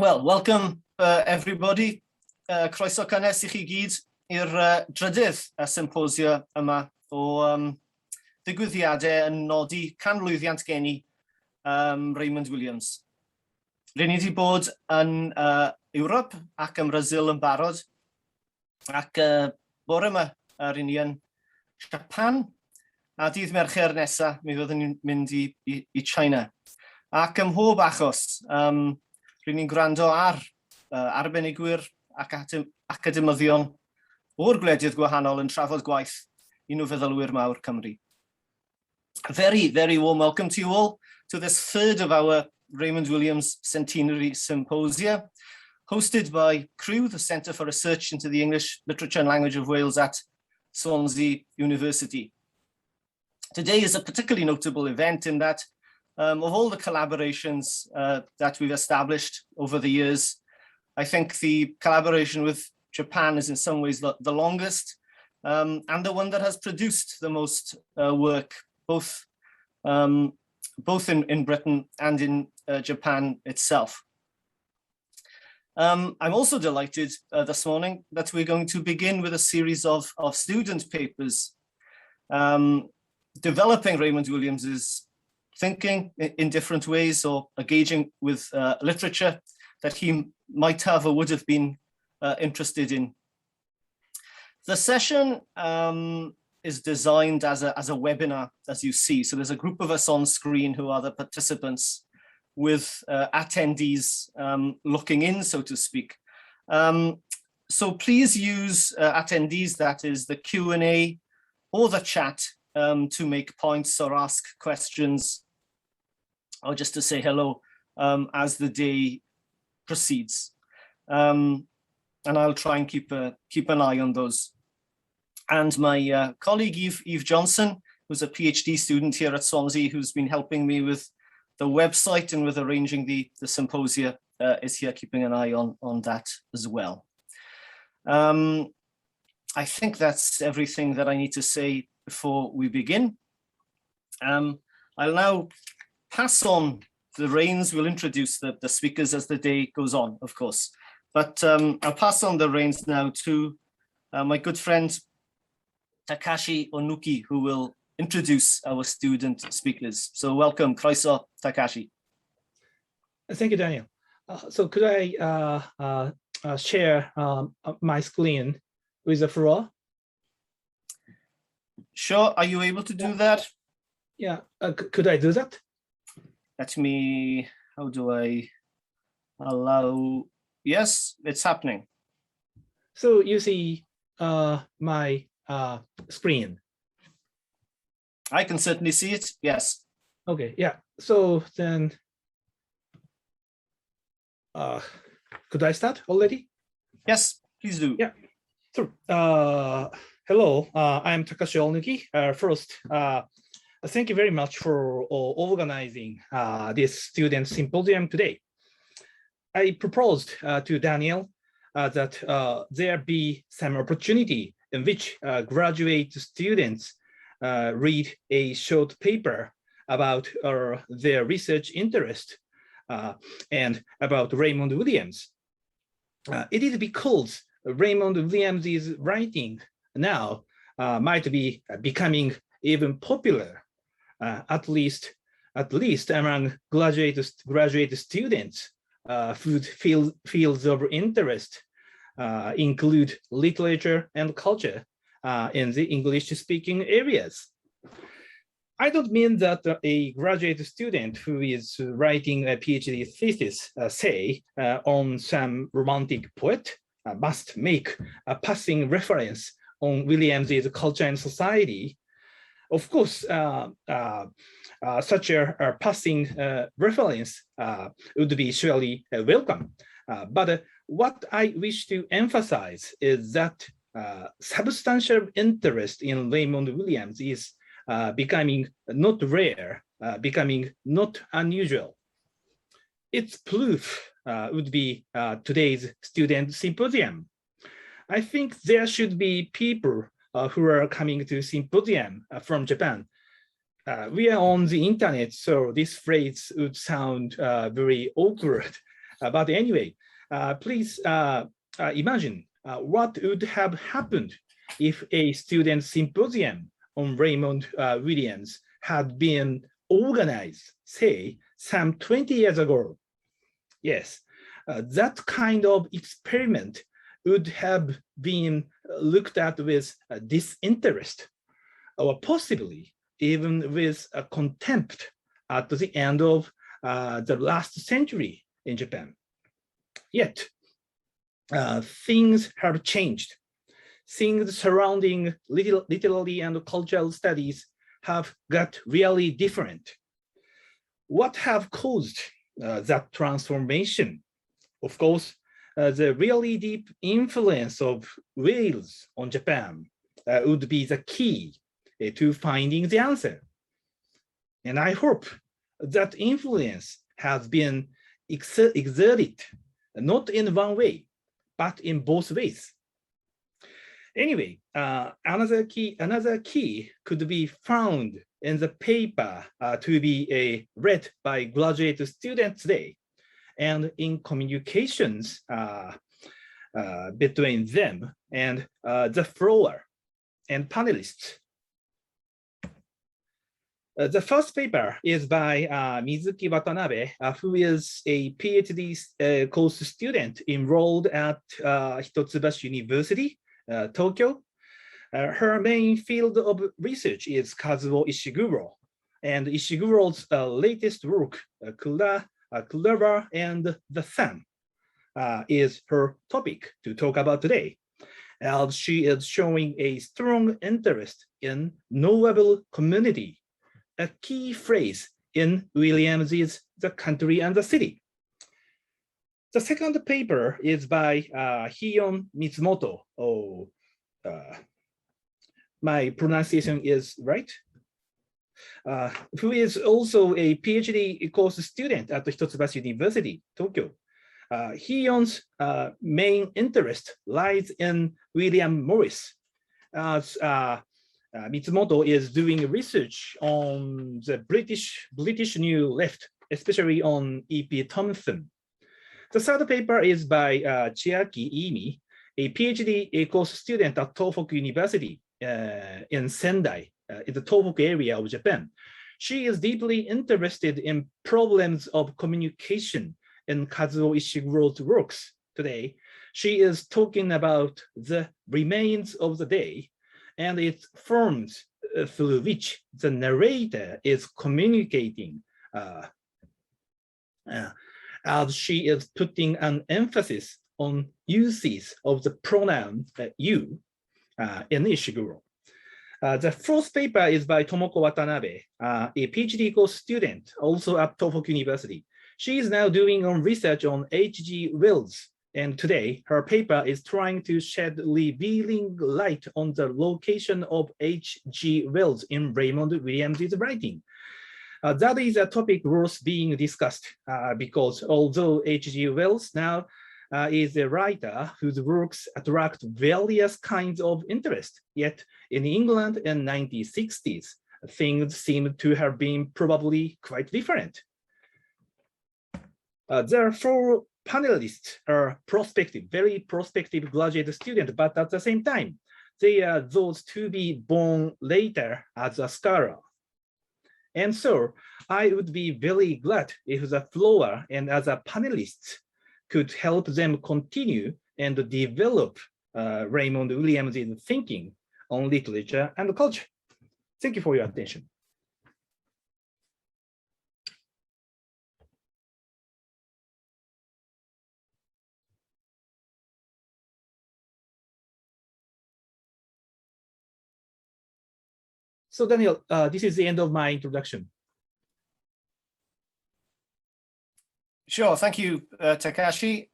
Well, welcome everybody. Croeso cynnes I chi gyd i'r drydydd symposia yma o ddigwyddiadau yn nodi canmlwyddiant geni Raymond Williams. Rydyn ni wedi bod yn Ewrop ac yn Brazil yn barod, ac bore yma rydyn ni yn Japan, a dydd Mercher nesaf mi fyddwn ni'n mynd i China. Ac ym mhob achos, rydyn ni'n gwrando ar arbenigwyr ac academyddion o'r gwledydd gwahanol yn trafod gwaith un o feddylwyr mawr Cymru. A very, very warm welcome to you all to this third of our Raymond Williams Centenary Symposia, hosted by CREW, the Centre for Research into the English Literature and Language of Wales at Swansea University. Today is a particularly notable event in that of all the collaborations that we've established over the years, I think the collaboration with Japan is in some ways the longest and the one that has produced the most work, both in Britain and in Japan itself. I'm also delighted this morning that we're going to begin with a series of student papers developing Raymond Williams's thinking in different ways or engaging with literature that he might have or would have been interested in. The session is designed as a webinar, as you see. So there's a group of us on screen who are the participants with attendees looking in, so to speak. So please use attendees, that is the Q&A or the chat, to make points or ask questions, or just to say hello as the day proceeds. And I'll try and keep an eye on those. And my colleague Eve Johnson, who's a PhD student here at Swansea, who's been helping me with the website and with arranging the symposia, is here keeping an eye on that as well. I think that's everything that I need to say before we begin. I'll now pass on the reins. We'll introduce the speakers as the day goes on, of course. But I'll pass on the reins now to my good friend Takashi Onuki, who will introduce our student speakers. So welcome, croeso, Takashi. Thank you, Daniel. So could I share my screen with the floor? Sure. Are you able to do that? Yeah. Could I do that? Let me, how do I allow? Yes, it's happening. So you see my screen. I can certainly see it, yes. Okay, yeah. So then, could I start already? Yes, please do. Yeah. So, hello, I'm Takashi Onuki. First, thank you very much for organizing this student symposium today. I proposed to Daniel that there be some opportunity in which graduate students read a short paper about their research interest and about Raymond Williams. It is because Raymond Williams' writing now might be becoming even popular. At least among graduate students whose fields of interest include literature and culture in the English-speaking areas. I don't mean that a graduate student who is writing a PhD thesis, say, on some romantic poet must make a passing reference on Williams's culture and society. Of course, such a passing reference would be surely welcome. But what I wish to emphasize is that substantial interest in Raymond Williams is becoming not rare, becoming not unusual. Its proof would be today's student symposium. I think there should be people who are coming to symposium from Japan. We are on the internet, so this phrase would sound very awkward But anyway, please imagine what would have happened if a student symposium on Raymond Williams had been organized, say, some 20 years ago. Yes, that kind of experiment would have been looked at with disinterest, or possibly even with contempt at the end of the last century in Japan. Yet, things have changed. Things surrounding literary and cultural studies have got really different. What have caused that transformation? Of course, the really deep influence of Wales on Japan would be the key to finding the answer. And I hope that influence has been exerted not in one way, but in both ways. Anyway, another key could be found in the paper to be read by graduate students today, and in communications between them and the floor and panelists. The first paper is by Mizuki Watanabe, who is a PhD course student enrolled at Hitotsubashi University, Tokyo. Her main field of research is Kazuo Ishiguro, and Ishiguro's latest work, Clever and the Sun, is her topic to talk about today, as she is showing a strong interest in knowable community, a key phrase in Williams's The Country and the City. The second paper is by Hiyon Mitsumoto. My pronunciation is right. Who is also a PhD course student at Hitotsubashi University, Tokyo. Hiyon's main interest lies in William Morris, as Mitsumoto is doing research on the British New Left, especially on E.P. Thompson. The third paper is by Chiaki Iimi, a PhD course student at Tohoku University in Sendai, in the Tohoku area of Japan. She is deeply interested in problems of communication in Kazuo Ishiguro's works. Today, she is talking about the remains of the day and its forms through which the narrator is communicating, as she is putting an emphasis on uses of the pronoun you in Ishiguro. The fourth paper is by Tomoko Watanabe, a PhD course student, also at Tohoku University. She is now doing research on H.G. Wells, and today her paper is trying to shed revealing light on the location of H.G. Wells in Raymond Williams' writing. That is a topic worth being discussed because although H.G. Wells now is a writer whose works attract various kinds of interest, yet in England in 1960s, things seem to have been probably quite different. There are four panelists are very prospective graduate students, but at the same time, they are those to be born later as a scholar. And so I would be very glad if the floor and other panelists could help them continue and develop Raymond Williams' thinking on literature and culture. Thank you for your attention. So Daniel, this is the end of my introduction. Sure, thank you, Takashi.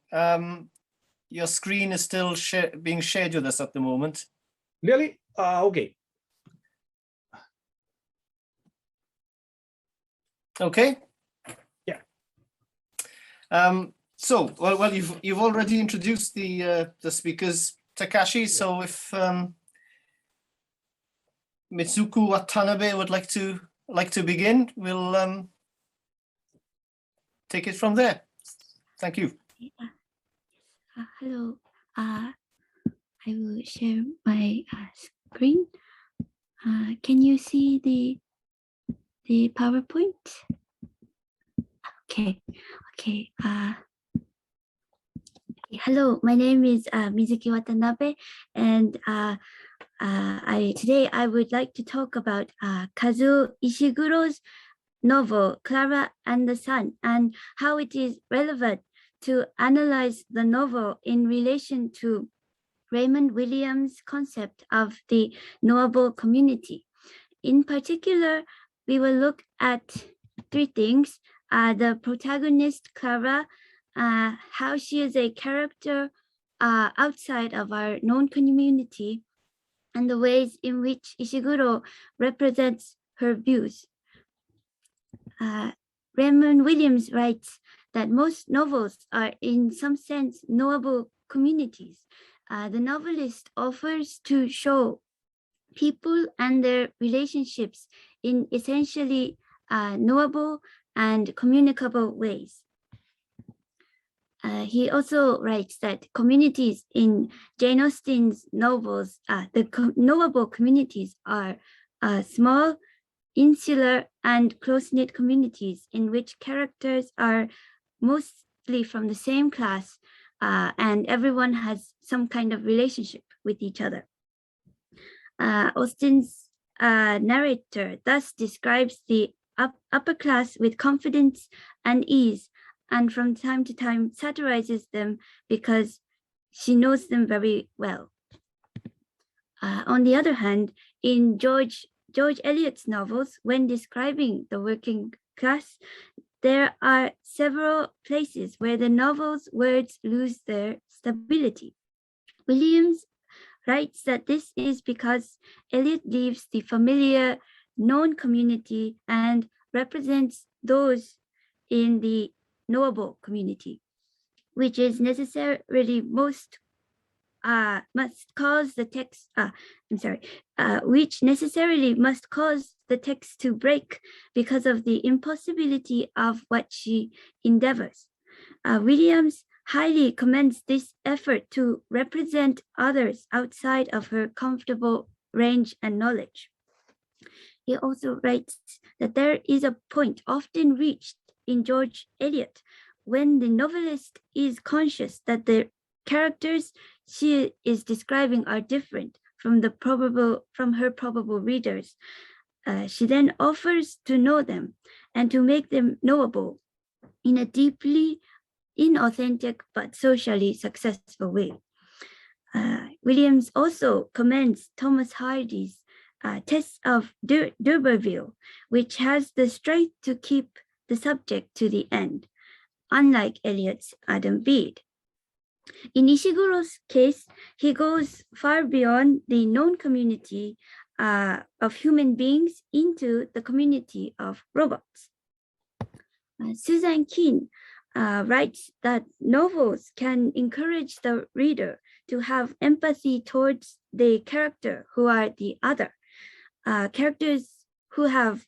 Your screen is still being shared with us at the moment. Really? Okay. Okay. Yeah. So, well, you've already introduced the speakers, Takashi. So, if Mitsuku Watanabe would like to begin, we'll take it from there. Thank you. Hello. I will share my screen. Can you see the PowerPoint? Okay. Okay. Hello. My name is Mizuki Watanabe, and today I would like to talk about Kazuo Ishiguro's novel Clara and the Sun and how it is relevant to analyze the novel in relation to Raymond Williams' concept of the knowable community. In particular, we will look at three things: the protagonist Clara, how she is a character outside of our known community, and the ways in which Ishiguro represents her views. Raymond Williams writes that most novels are in some sense knowable communities. The novelist offers to show people and their relationships in essentially knowable and communicable ways. He also writes that communities in Jane Austen's novels, knowable communities are small, insular, and close-knit communities in which characters are mostly from the same class and everyone has some kind of relationship with each other. Austen's narrator thus describes the upper class with confidence and ease, and from time to time satirizes them because she knows them very well. On the other hand, in George Eliot's novels, when describing the working class, there are several places where the novel's words lose their stability. Williams writes that this is because Eliot leaves the familiar, known community and represents those in the knowable community, which is necessarily must cause the text. Which necessarily must cause the text to break because of the impossibility of what she endeavors. Williams highly commends this effort to represent others outside of her comfortable range and knowledge. He also writes that there is a point often reached in George Eliot when the novelist is conscious that the characters she is describing are different from her probable readers. She then offers to know them and to make them knowable in a deeply inauthentic but socially successful way. Williams also commends Thomas Hardy's test of D'Urberville, which has the strength to keep the subject to the end, unlike Eliot's Adam Bede. In Ishiguro's case, he goes far beyond the known community of human beings into the community of robots. Susan Keene writes that novels can encourage the reader to have empathy towards the character who are the other, characters who have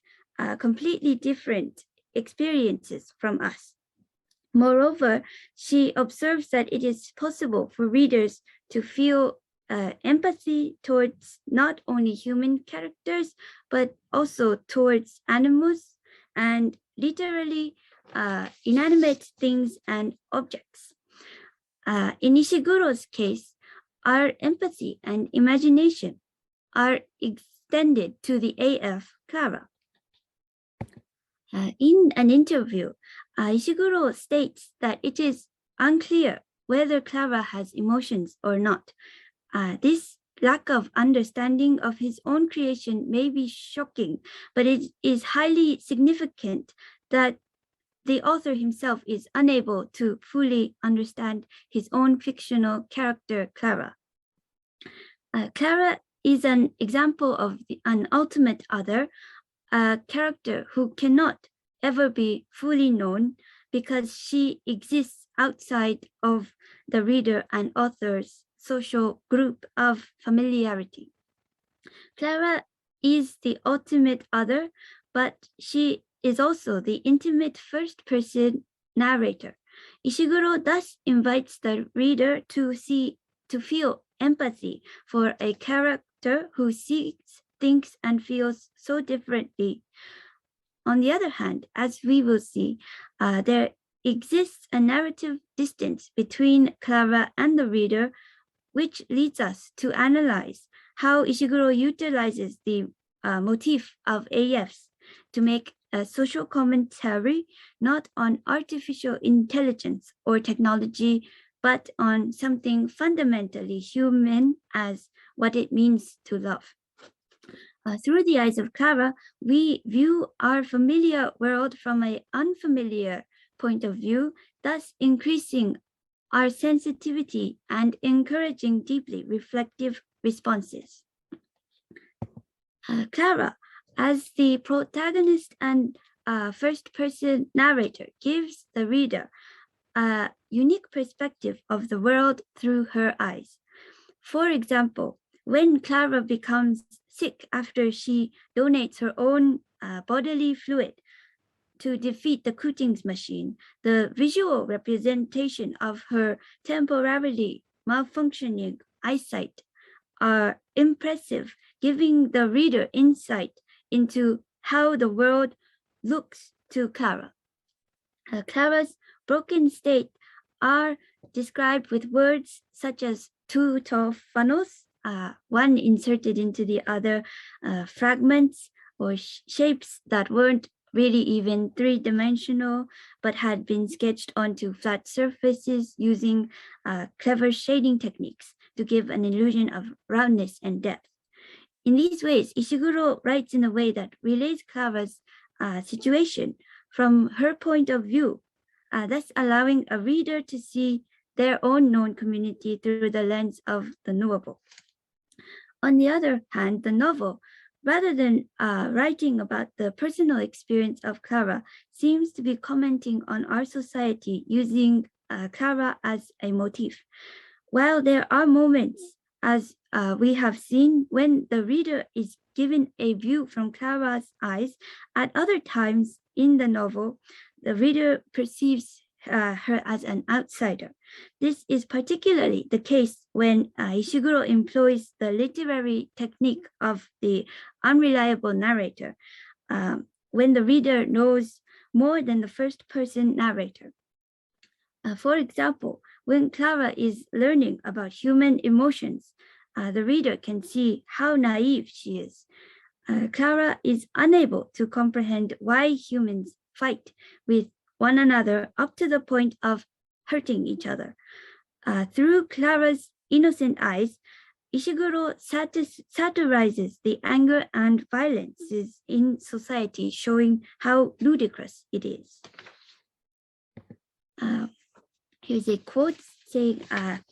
completely different experiences from us. Moreover, she observes that it is possible for readers to feel empathy towards not only human characters, but also towards animals and literally inanimate things and objects. In Ishiguro's case, our empathy and imagination are extended to the AF Clara. In an interview, Ishiguro states that it is unclear whether Clara has emotions or not. This lack of understanding of his own creation may be shocking, but it is highly significant that the author himself is unable to fully understand his own fictional character, Clara. Clara is an example of an ultimate other, a character who cannot ever be fully known because she exists outside of the reader and author's social group of familiarity. Clara is the ultimate other, but she is also the intimate first-person narrator. Ishiguro thus invites the reader to feel empathy for a character who sees, thinks, and feels so differently. On the other hand, as we will see, there exists a narrative distance between Clara and the reader, which leads us to analyze how Ishiguro utilizes the motif of AFs to make a social commentary not on artificial intelligence or technology, but on something fundamentally human as what it means to love. Through the eyes of Clara, we view our familiar world from an unfamiliar point of view, thus increasing our sensitivity and encouraging deeply reflective responses. Clara, as the protagonist and first-person narrator, gives the reader a unique perspective of the world through her eyes. For example, when Clara becomes sick after she donates her own bodily fluid to defeat the Kutings machine, the visual representation of her temporarily malfunctioning eyesight are impressive, giving the reader insight into how the world looks to Clara. Clara's broken state are described with words such as two tophanos, one inserted into the other, fragments or shapes that weren't really even three-dimensional, but had been sketched onto flat surfaces using clever shading techniques to give an illusion of roundness and depth. In these ways, Ishiguro writes in a way that relays Clara's situation from her point of view, thus allowing a reader to see their own known community through the lens of the knowable. On the other hand, the novel, rather than writing about the personal experience of Clara, seems to be commenting on our society using Clara as a motif. While there are moments, as we have seen, when the reader is given a view from Clara's eyes, at other times in the novel, the reader perceives her as an outsider. This is particularly the case when Ishiguro employs the literary technique of the unreliable narrator, when the reader knows more than the first-person narrator. For example, when Clara is learning about human emotions, the reader can see how naive she is. Clara is unable to comprehend why humans fight with one another up to the point of hurting each other. Through Clara's innocent eyes, Ishiguro satirizes the anger and violences in society, showing how ludicrous it is. Here's a quote saying,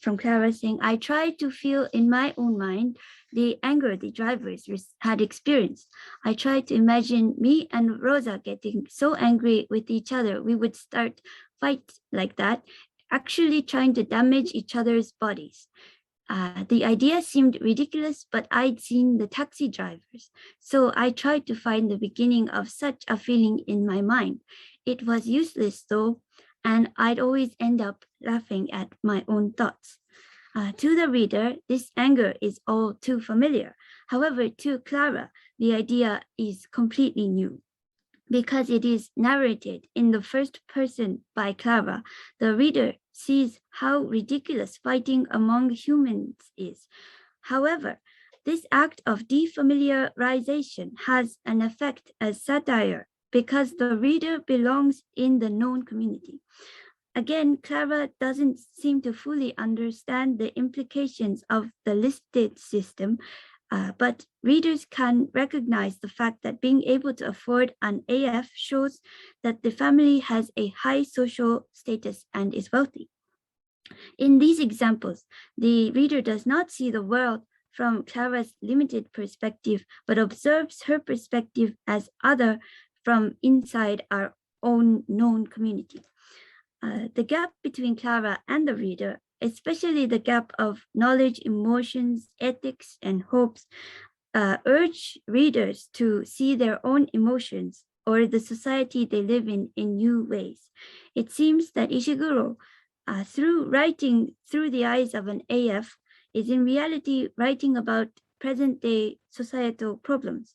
from Clara saying, "I tried to feel in my own mind the anger the drivers had experienced. I tried to imagine me and Rosa getting so angry with each other, we would start fights like that, actually trying to damage each other's bodies. The idea seemed ridiculous, but I'd seen the taxi drivers. So I tried to find the beginning of such a feeling in my mind. It was useless though, and I'd always end up laughing at my own thoughts." To the reader, this anger is all too familiar. However, to Clara, the idea is completely new. Because it is narrated in the first person by Clara, the reader sees how ridiculous fighting among humans is. However, this act of defamiliarization has an effect as satire because the reader belongs in the known community. Again, Clara doesn't seem to fully understand the implications of the listed system, but readers can recognize the fact that being able to afford an AF shows that the family has a high social status and is wealthy. In these examples, the reader does not see the world from Clara's limited perspective, but observes her perspective as other from inside our own known community. The gap between Clara and the reader, especially the gap of knowledge, emotions, ethics, and hopes, urge readers to see their own emotions or the society they live in new ways. It seems that Ishiguro, through writing through the eyes of an AF, is in reality writing about present-day societal problems.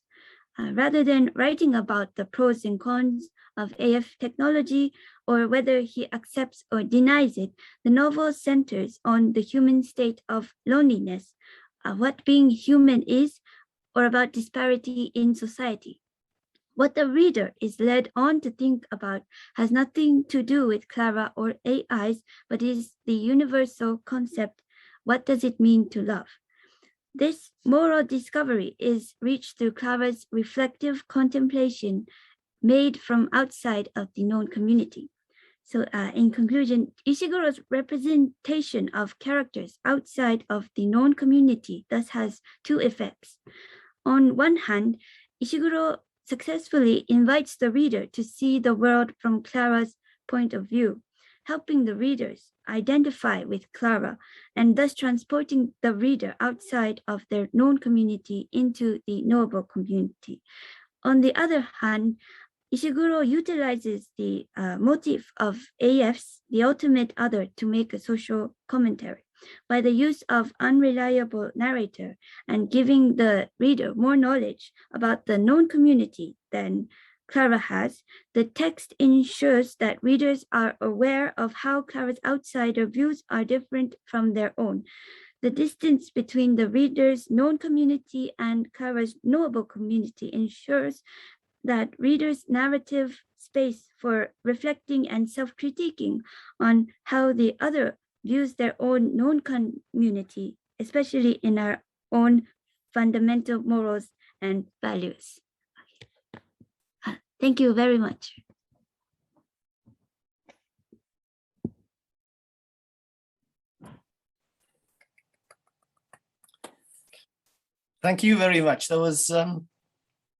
Rather than writing about the pros and cons of AF technology or whether he accepts or denies it, the novel centers on the human state of loneliness, what being human is, or about disparity in society. What the reader is led on to think about has nothing to do with Clara or AIs, but is the universal concept, what does it mean to love? This moral discovery is reached through Clara's reflective contemplation made from outside of the known community. So in conclusion, Ishiguro's representation of characters outside of the known community thus has two effects. On one hand, Ishiguro successfully invites the reader to see the world from Clara's point of view, helping the readers identify with Clara and thus transporting the reader outside of their known community into the knowable community. On the other hand, Ishiguro utilizes the motif of AFs, the ultimate other, to make a social commentary. By the use of unreliable narrator and giving the reader more knowledge about the known community than Clara has, the text ensures that readers are aware of how Clara's outsider views are different from their own. The distance between the reader's known community and Clara's knowable community ensures that readers' narrative space for reflecting and self-critiquing on how the other views their own known community, especially in our own fundamental morals and values. Thank you very much. Thank you very much. That was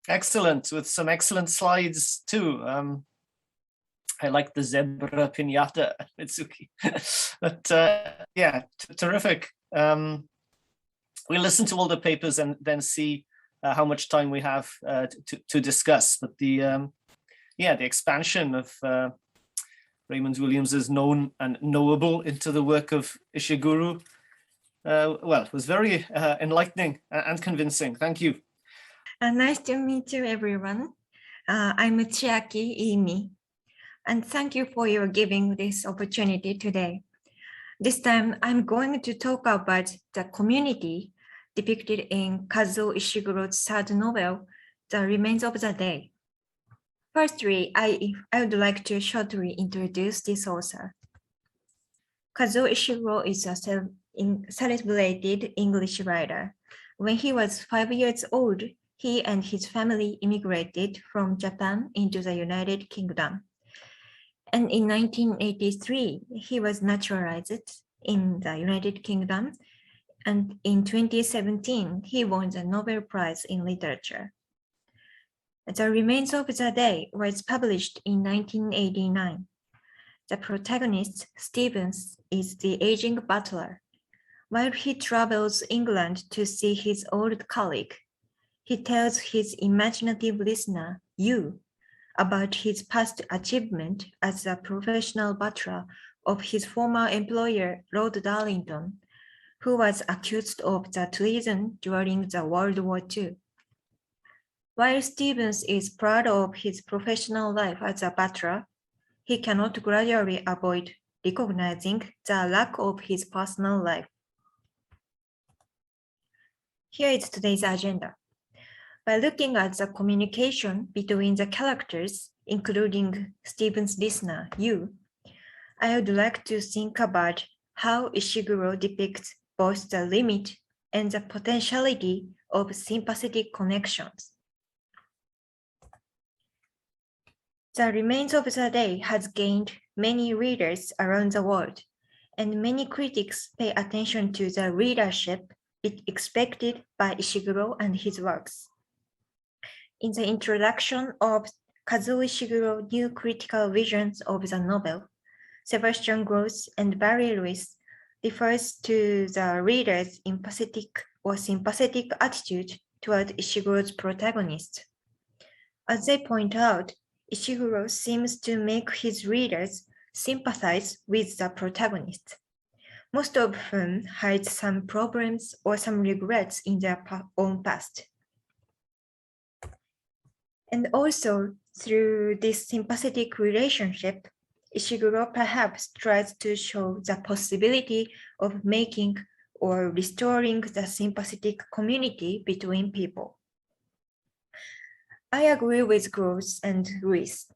excellent, with some excellent slides too. I like the zebra pinata, Mitsuki. But yeah, terrific. We'll listen to all the papers and then see how much time we have to discuss. But the expansion of Raymond Williams's known and knowable into the work of Ishiguro, was very enlightening and convincing. Thank you. Nice to meet you, everyone. I'm Chiaki, Iimi, and thank you for your giving this opportunity today. This time, I'm going to talk about the community depicted in Kazuo Ishiguro's third novel, The Remains of the Day. Firstly, I would like to shortly introduce this author. Kazuo Ishiguro is a celebrated English writer. When he was 5 years old, he and his family immigrated from Japan into the United Kingdom. And in 1983, he was naturalized in the United Kingdom. And in 2017, he won the Nobel Prize in Literature. The Remains of the Day was published in 1989. The protagonist, Stevens, is the aging butler. While he travels England to see his old colleague, he tells his imaginative listener, you, about his past achievement as a professional butler of his former employer, Lord Darlington, who was accused of the treason during the World War II. While Stevens is proud of his professional life as a butler, he cannot gradually avoid recognizing the lack of his personal life. Here is today's agenda. By looking at the communication between the characters, including Stevens' listener, you, I would like to think about how Ishiguro depicts both the limit and the potentiality of sympathetic connections. The Remains of the Day has gained many readers around the world, and many critics pay attention to the readership expected by Ishiguro and his works. In the introduction of Kazuo Ishiguro's new critical visions of the novel, Sebastian Gross and Barry Lewis refers to the reader's empathetic or sympathetic attitude toward Ishiguro's protagonist. As they point out, Ishiguro seems to make his readers sympathize with the protagonist, most of whom hide some problems or some regrets in their own past. And also, through this sympathetic relationship, Ishiguro perhaps tries to show the possibility of making or restoring the sympathetic community between people. I agree with Gross and Ruiz.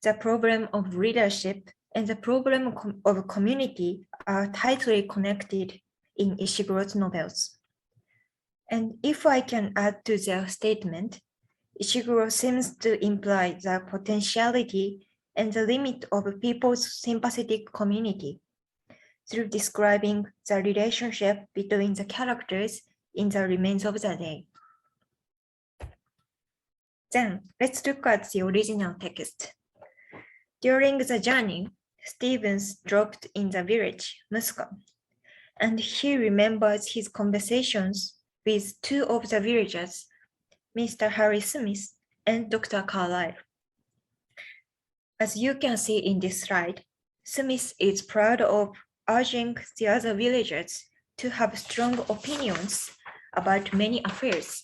The problem of readership and the problem of community are tightly connected in Ishiguro's novels. And if I can add to their statement, Ishiguro seems to imply the potentiality and the limit of people's sympathetic community through describing the relationship between the characters in the remains of the day. Then let's look at the original text. During the journey, Stevens dropped in the village, Muska, and he remembers his conversations with two of the villagers, Mr. Harry Smith and Dr. Carlyle. As you can see in this slide, Smith is proud of urging the other villagers to have strong opinions about many affairs.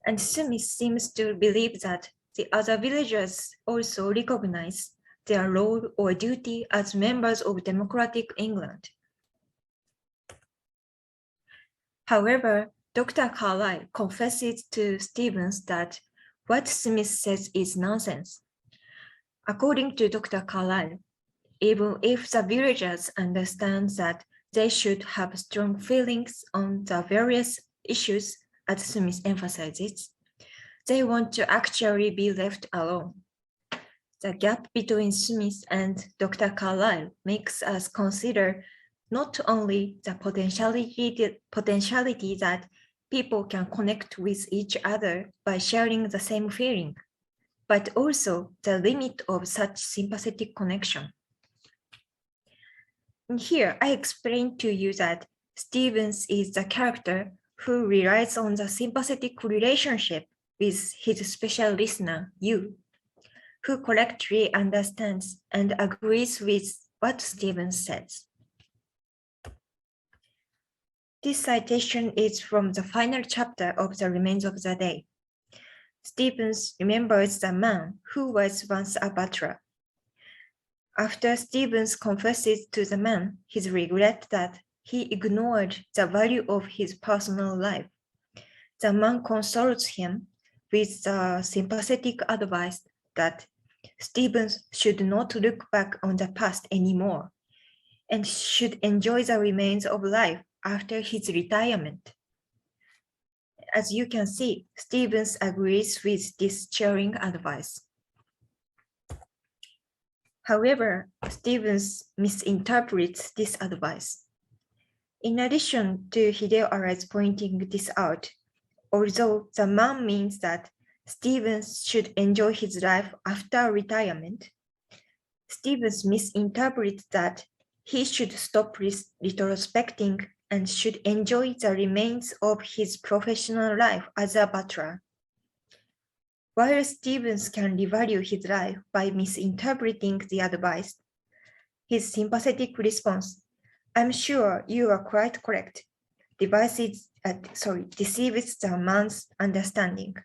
And Smith seems to believe that the other villagers also recognize their role or duty as members of democratic England. However, Dr. Carlyle confesses to Stevens that what Smith says is nonsense. According to Dr. Carlyle, even if the villagers understand that they should have strong feelings on the various issues, as Smith emphasizes, they want to actually be left alone. The gap between Smith and Dr. Carlyle makes us consider not only the potentiality that people can connect with each other by sharing the same feeling, but also the limit of such sympathetic connection. And here, I explain to you that Stevens is the character who relies on the sympathetic relationship with his special listener, you, who correctly understands and agrees with what Stevens says. This citation is from the final chapter of The Remains of the Day. Stevens remembers the man who was once a butler. After Stevens confesses to the man his regret that he ignored the value of his personal life, the man consoles him with the sympathetic advice that Stevens should not look back on the past anymore and should enjoy the remains of life after his retirement. As you can see, Stevens agrees with this cheering advice. However, Stevens misinterprets this advice. In addition to Hideara's pointing this out, although the man means that Stevens should enjoy his life after retirement, Stevens misinterprets that he should stop retrospecting and should enjoy the remains of his professional life as a butler. While Stevens can revalue his life by misinterpreting the advice, his sympathetic response, "I'm sure you are quite correct," deceives the man's understanding.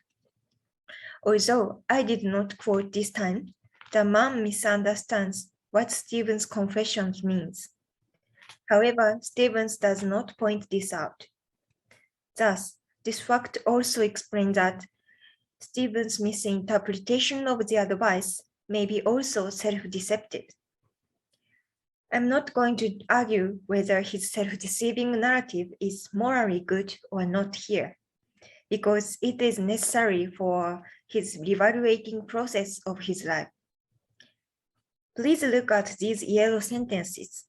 Although I did not quote this time, the man misunderstands what Stevens' confession means. However, Stevens does not point this out. Thus, this fact also explains that Stevens' misinterpretation of the advice may be also self-deceptive. I'm not going to argue whether his self-deceiving narrative is morally good or not here, because it is necessary for his reevaluating process of his life. Please look at these yellow sentences.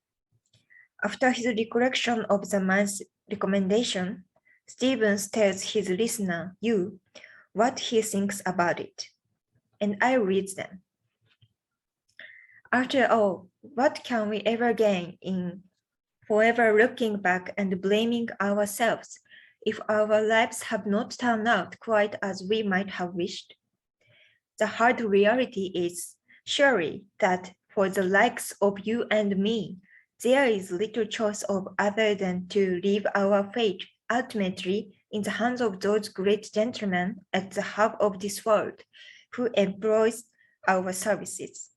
After his recollection of the man's recommendation, Stevens tells his listener, you, what he thinks about it, and I read them. After all, what can we ever gain in forever looking back and blaming ourselves if our lives have not turned out quite as we might have wished? the hard reality is surely that for the likes of you and me, there is little choice of other than to leave our fate ultimately in the hands of those great gentlemen at the hub of this world who employs our services.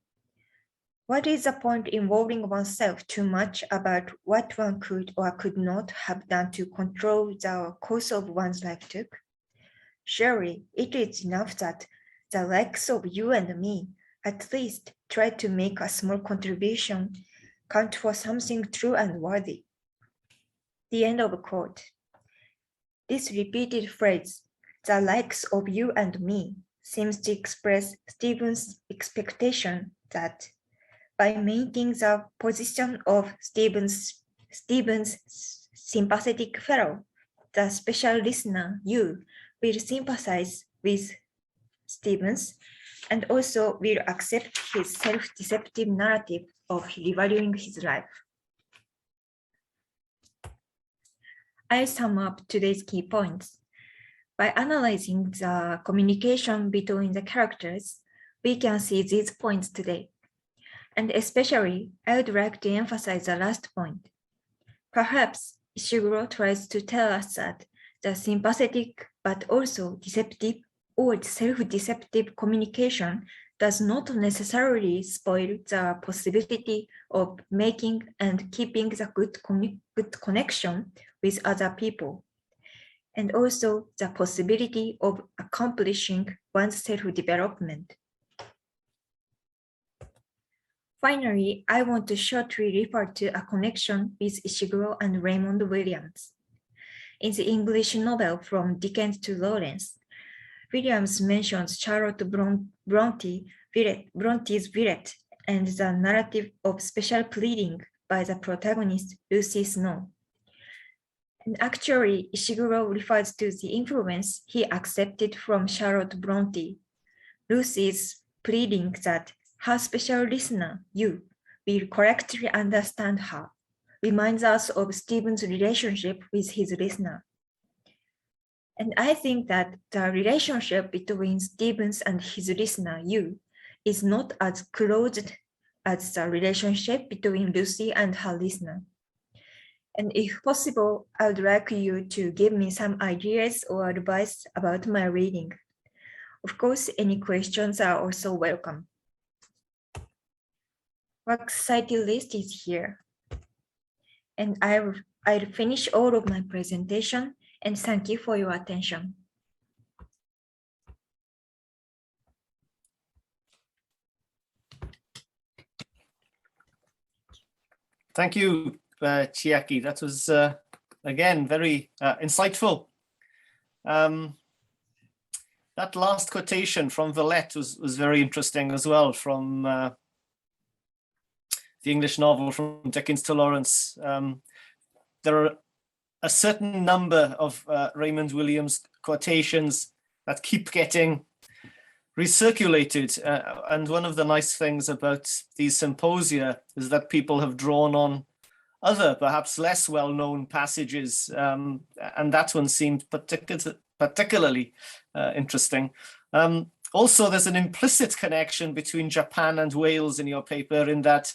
What is the point in worrying oneself too much about what one could or could not have done to control the course of one's life took? Surely it is enough that the likes of you and me at least try to make a small contribution count for something true and worthy. The end of quote. This repeated phrase, the likes of you and me, seems to express Stephen's expectation that by making the position of Stephen's sympathetic fellow, the special listener, you, will sympathize with Stevens and also will accept his self-deceptive narrative of revaluing his life. I sum up today's key points. By analyzing the communication between the characters, we can see these points today. And especially, I would like to emphasize the last point. Perhaps Ishiguro tries to tell us that the sympathetic but also deceptive or self-deceptive communication does not necessarily spoil the possibility of making and keeping the good connection with other people, and also the possibility of accomplishing one's self-development. Finally, I want to shortly refer to a connection with Ishiguro and Raymond Williams. In the English novel From Dickens to Lawrence, Williams mentions Charlotte Bronte's Villette and the narrative of special pleading by the protagonist Lucy Snow. And actually, Ishiguro refers to the influence he accepted from Charlotte Bronte. Lucy's pleading that her special listener, you, will correctly understand her, reminds us of Stephen's relationship with his listener. And I think that the relationship between Stevens and his listener, you, is not as close as the relationship between Lucy and her listener. And if possible, I would like you to give me some ideas or advice about my reading. Of course, any questions are also welcome. Works cited list is here. And I'll finish all of my presentation, and thank you for your attention. Thank you, Chiaki. That was, again, very insightful. That last quotation from Villette was very interesting as well, from the English novel From Dickens to Lawrence. There are a certain number of Raymond Williams quotations that keep getting recirculated. And one of the nice things about these symposia is that people have drawn on other, perhaps less well-known passages. And that one seemed particularly interesting. Also, there's an implicit connection between Japan and Wales in your paper, in that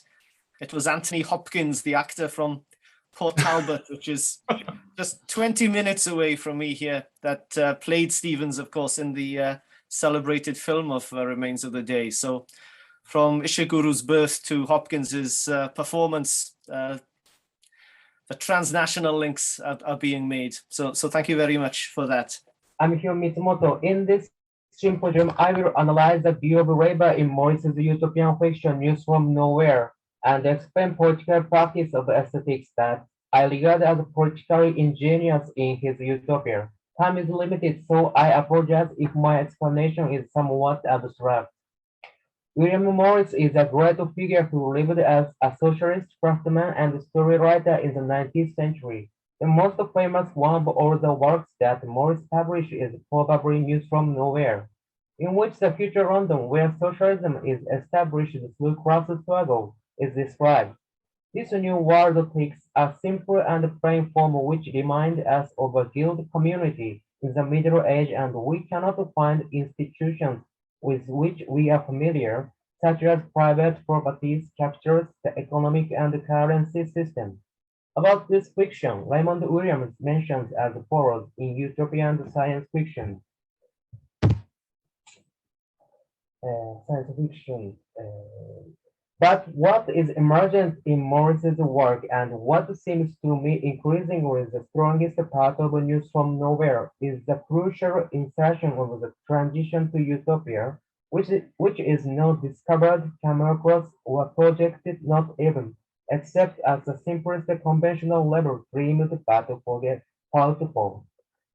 it was Anthony Hopkins, the actor from Port Talbot, which is just 20 minutes away from me here, that played Stevens, of course, in the celebrated film of Remains of the Day. So from Ishiguro's birth to Hopkins's performance, the transnational links are being made. So thank you very much for that. I'm Hiyon Mitsumoto. In this symposium, I will analyze the view of labor in Morris's utopian fiction, News from Nowhere, and explain political practice of aesthetics that I regard as politically ingenious in his utopia. Time is limited, so I apologize if my explanation is somewhat abstract. William Morris is a great figure who lived as a socialist craftsman and story writer in the 19th century. The most famous one of all the works that Morris published is probably News from Nowhere, in which the future London, where socialism is established through class struggle, is described. This new world takes a simple and plain form which reminds us of a guild community in the Middle Age, and we cannot find institutions with which we are familiar, such as private properties, captures the economic and currency system. About this fiction, Raymond Williams mentions as follows in utopian science fiction. Science fiction. But what is emergent in Morris's work and what seems to me increasingly the strongest part of News from Nowhere is the crucial insertion of the transition to utopia, which is not discovered, come across, or projected, not even, except as the simplest conventional level dreamed but forget how to fall.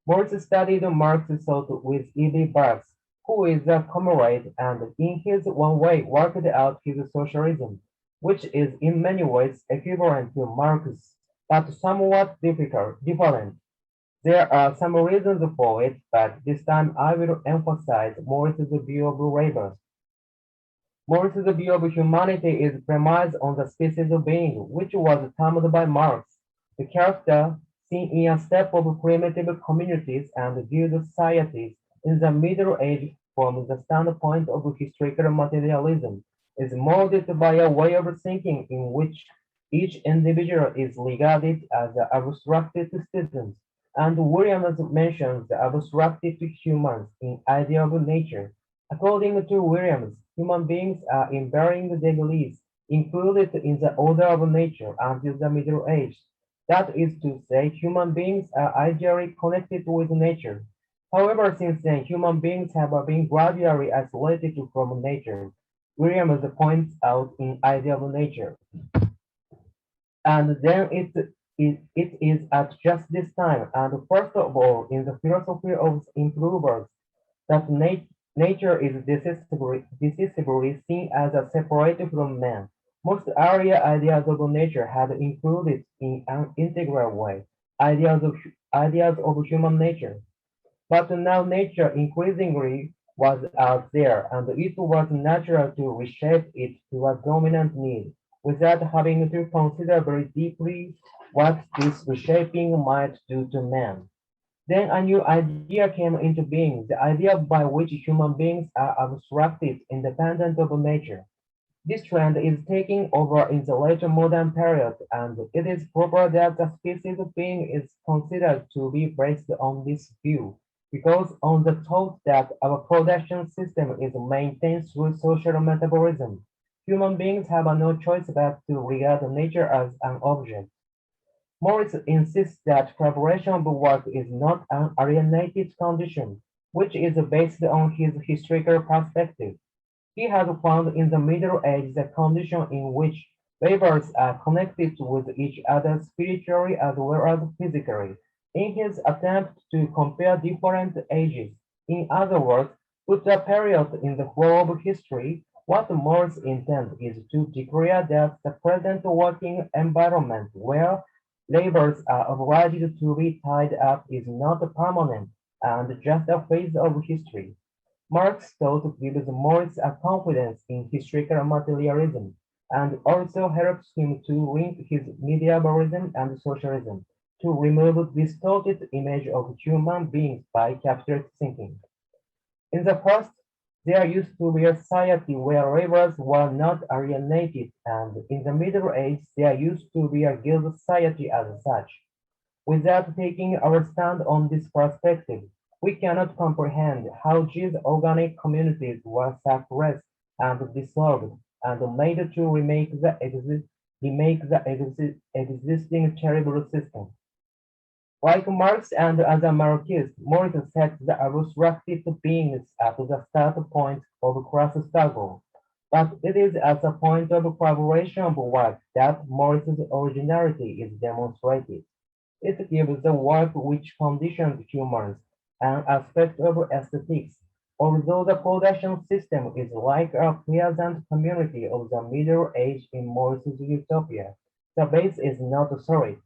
Morris studied Marx's thought with E.B. Barks, who is a comrade and in his one way worked out his socialism, which is in many ways equivalent to Marx, but somewhat different. There are some reasons for it, but this time I will emphasize Morris's view of labor. Morris's view of humanity is premised on the species of being, which was termed by Marx. The character seen in a step of primitive communities and viewed societies in the Middle Age from the standpoint of historical materialism is molded by a way of thinking in which each individual is regarded as an abstracted citizen, and Williams mentions the abstracted humans in idea of nature. According to Williams, human beings are in varying degrees included in the order of nature until the Middle Age. That is to say, human beings are ideally connected with nature. However, since then, human beings have been gradually isolated from nature. Williams points out in Idea of Nature. And then it is at just this time, and first of all, in the philosophy of improvers, that nature is decisively seen as a separate from man. Most earlier ideas of nature had included in an integral way ideas of human nature. But now nature increasingly was out there, and it was natural to reshape it to a dominant need, without having to consider very deeply what this reshaping might do to man. Then a new idea came into being, the idea by which human beings are abstracted, independent of nature. This trend is taking over in the later modern period, and it is proper that the species being is considered to be based on this view, because on the thought that our production system is maintained through social metabolism, human beings have no choice but to regard nature as an object. Morris insists that preparation of work is not an alienated condition, which is based on his historical perspective. He has found in the Middle Ages a condition in which laborers are connected with each other spiritually as well as physically, in his attempt to compare different ages. In other words, put a period in the flow of history, what Morris intends is to declare that the present working environment where laborers are obliged to be tied up is not permanent and just a phase of history. Marx thought gives Morris a confidence in historical materialism and also helps him to link his medievalism and socialism to remove distorted image of human beings by capitalist thinking. In the first, there used to be a society where laborers were not alienated, and in the Middle Ages there used to be a guild society as such. Without taking our stand on this perspective, we cannot comprehend how these organic communities were suppressed and dissolved and made to remake the existing terrible system. Like Marx and other Marxists, Morris sets the abstracted beings at the start point of class struggle. But it is at the point of collaboration of work that Morris's originality is demonstrated. It gives the work which conditions humans an aspect of aesthetics. Although the production system is like a pleasant community of the Middle Age in Morris's utopia, the base is not solid.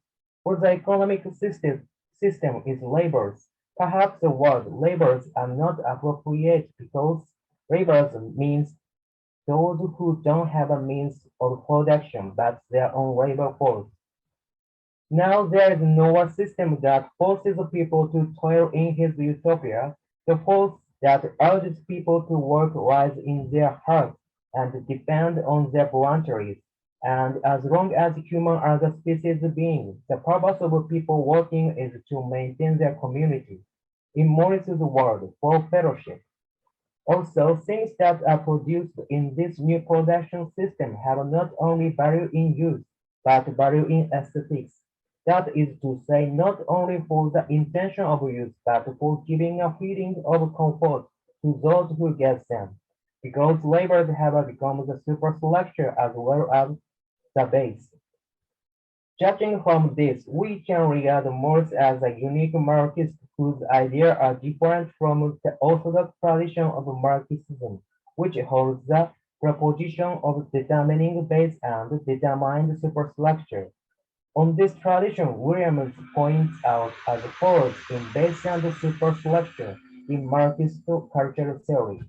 For the economic system is labors. Perhaps the word labors are not appropriate because labors means those who don't have a means of production but their own labor force. Now there is no system that forces people to toil in his utopia. The force that urges people to work rise in their hearts and depend on their voluntaries. And as long as humans are the species being, the purpose of people working is to maintain their community. In Morris's world, for fellowship. Also, things that are produced in this new production system have not only value in use, but value in aesthetics. That is to say, not only for the intention of use, but for giving a feeling of comfort to those who get them. Because labors have become the superstructure as well as the base. Judging from this, we can regard Morse as a unique Marxist whose ideas are different from the orthodox tradition of Marxism, which holds the proposition of determining base and determined superstructure. On this tradition, Williams points out as follows in base and superstructure in Marxist cultural theory.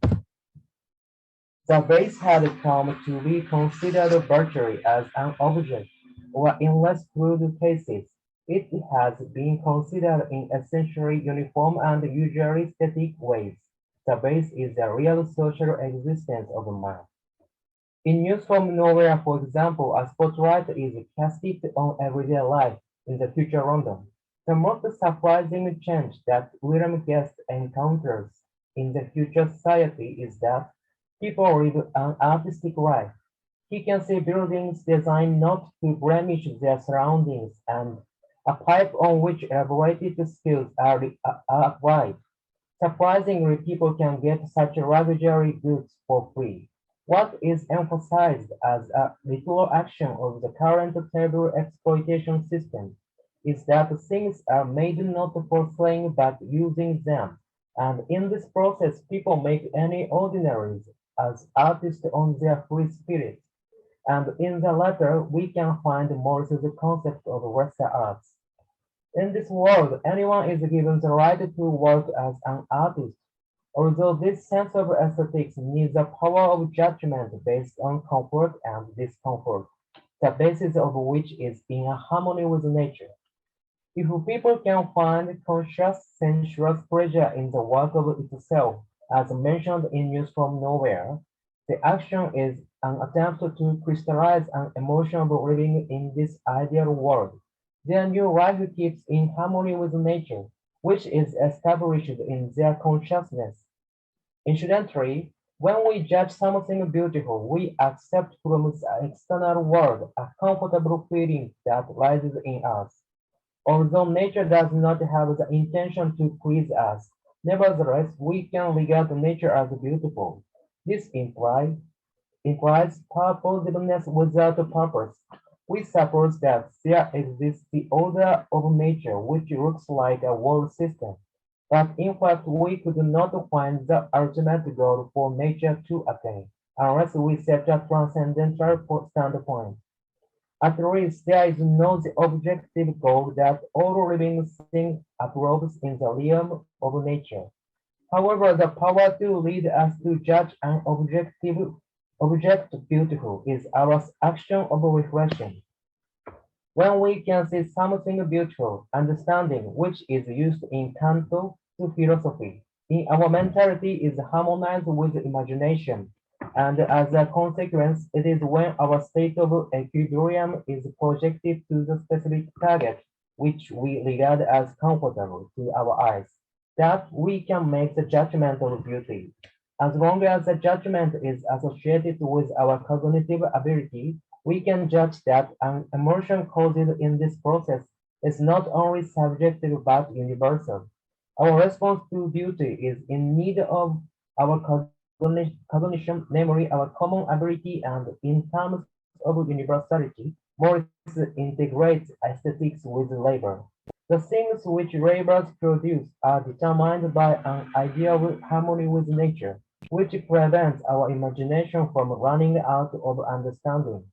The base had come to be considered virtually as an object, or in less crude cases, it has been considered in essentially uniform and usually static ways. The base is the real social existence of man. In News from Nowhere, for example, a spotlight is casted on everyday life in the future London. The most surprising change that William Guest encounters in the future society is that people live an artistic life. He can see buildings designed not to blemish their surroundings and a pipe on which elaborated skills are applied. Surprisingly, people can get such luxury goods for free. What is emphasized as a literal action of the current table exploitation system is that things are made not for selling but using them. And in this process, people make any ordinaries as artists on their free spirit. And in the latter, we can find Morris's concept of Western arts. In this world, anyone is given the right to work as an artist, although this sense of aesthetics needs a power of judgment based on comfort and discomfort, the basis of which is in harmony with nature. If people can find conscious sensuous pleasure in the work of itself, as mentioned in News from Nowhere, the action is an attempt to crystallize an emotion of living in this ideal world. Their new life keeps in harmony with nature, which is established in their consciousness. Incidentally, when we judge something beautiful, we accept from the external world a comfortable feeling that rises in us. Although nature does not have the intention to please us, nevertheless, we can regard nature as beautiful. This implies purposiveness without purpose. We suppose that there exists the order of nature which looks like a world system, but in fact we could not find the ultimate goal for nature to attain, unless we set a transcendental standpoint. At least there is no the objective goal that all living things approves in the realm of nature. However, the power to lead us to judge an object beautiful is our action of reflection. When we can see something beautiful, understanding which is used in Kanto to philosophy, in our mentality is harmonized with imagination, and as a consequence, it is when our state of equilibrium is projected to the specific target, which we regard as comfortable to our eyes, that we can make the judgment of beauty. As long as the judgment is associated with our cognitive ability, we can judge that an emotion caused in this process is not only subjective but universal. Our response to beauty is in need of our cognition, namely our common ability, and in terms of universality, Morris integrates aesthetics with labor. The things which labors produce are determined by an idea of harmony with nature, which prevents our imagination from running out of understanding.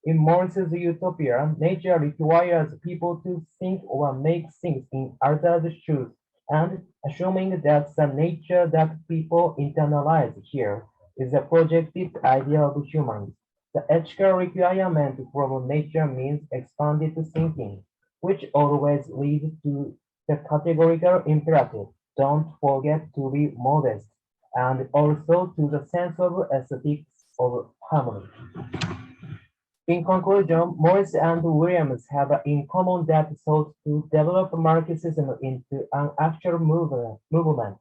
In Morris's utopia, nature requires people to think or make things in others' shoes, and assuming that the nature that people internalize here is a projected idea of humans, the ethical requirement from nature means expanded thinking, which always leads to the categorical imperative, don't forget to be modest. and also to the sense of aesthetics of harmony. In conclusion, Morris and Williams have in common that sought to develop Marxism into an actual movement.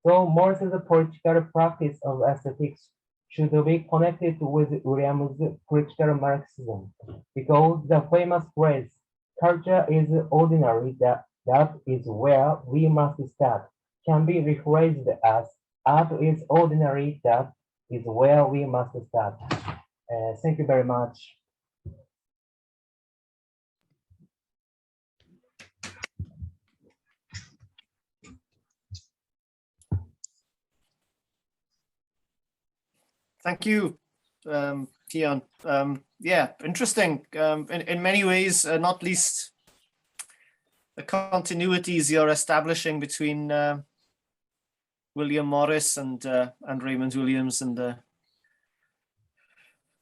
So Morris's political practice of aesthetics should be connected with Williams' critical Marxism, because the famous phrase, culture is ordinary, that is where we must start, can be rephrased as art is ordinary, that is where we must start. Thank you very much. Thank you, Hiyon. Yeah, interesting. In many ways, not least the continuities you're establishing between William Morris and Raymond Williams, and the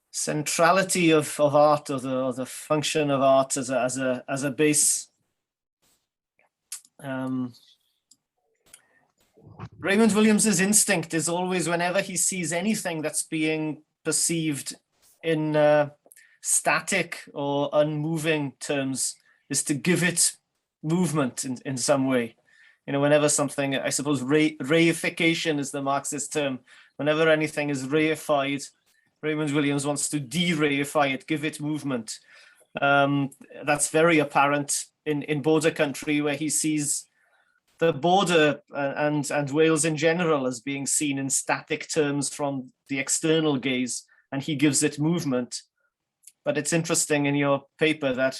centrality of art, or the function of art as a base. Raymond Williams's instinct is always, whenever he sees anything that's being perceived in static or unmoving terms, is to give it movement in some way. You know, whenever something, I suppose reification is the Marxist term. Whenever anything is reified, Raymond Williams wants to de-reify it, give it movement. That's very apparent in Border Country, where he sees the border and Wales in general as being seen in static terms from the external gaze, and he gives it movement. But it's interesting in your paper that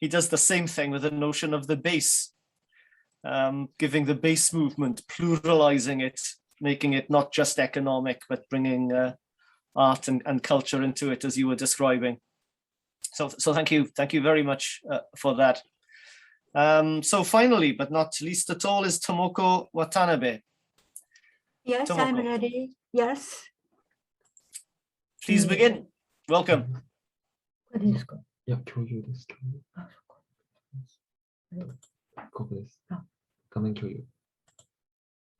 he does the same thing with the notion of the base, giving the base movement, pluralizing it, making it not just economic, but bringing art and culture into it, as you were describing. So thank you very much for that. So finally, but not least at all, is Tomoko Watanabe. Yes, Tomoko, I'm ready. Yes. please begin. Welcome. これですか？いや、共有です。あ、そっか。ここです。あ。画面共有。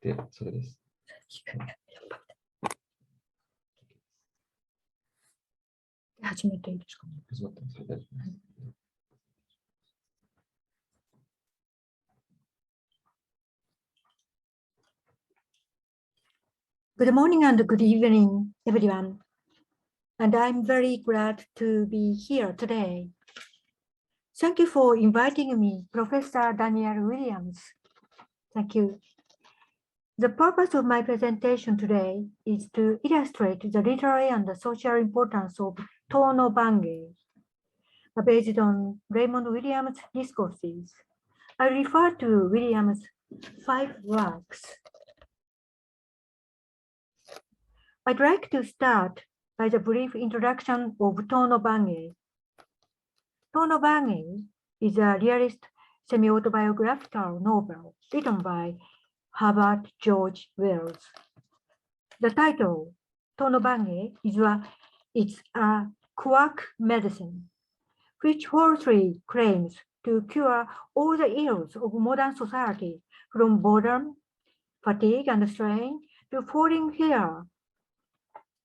で、それです。始めていいですか？始まってます。大丈夫です。Good morning and good evening, everyone. And I'm very glad to be here today. Thank you for inviting me, Professor Daniel Williams. Thank you. The purpose of my presentation today is to illustrate the literary and the social importance of Tono Bange, based on Raymond Williams' discourses. I refer to Williams' 5 works. I'd like to start by the brief introduction of Tono Bange. Tono Bange is a realist semi-autobiographical novel written by Herbert George Wells. The title, Tono Bange, it's a quack medicine, which falsely claims to cure all the ills of modern society, from boredom, fatigue, and strain to falling hair.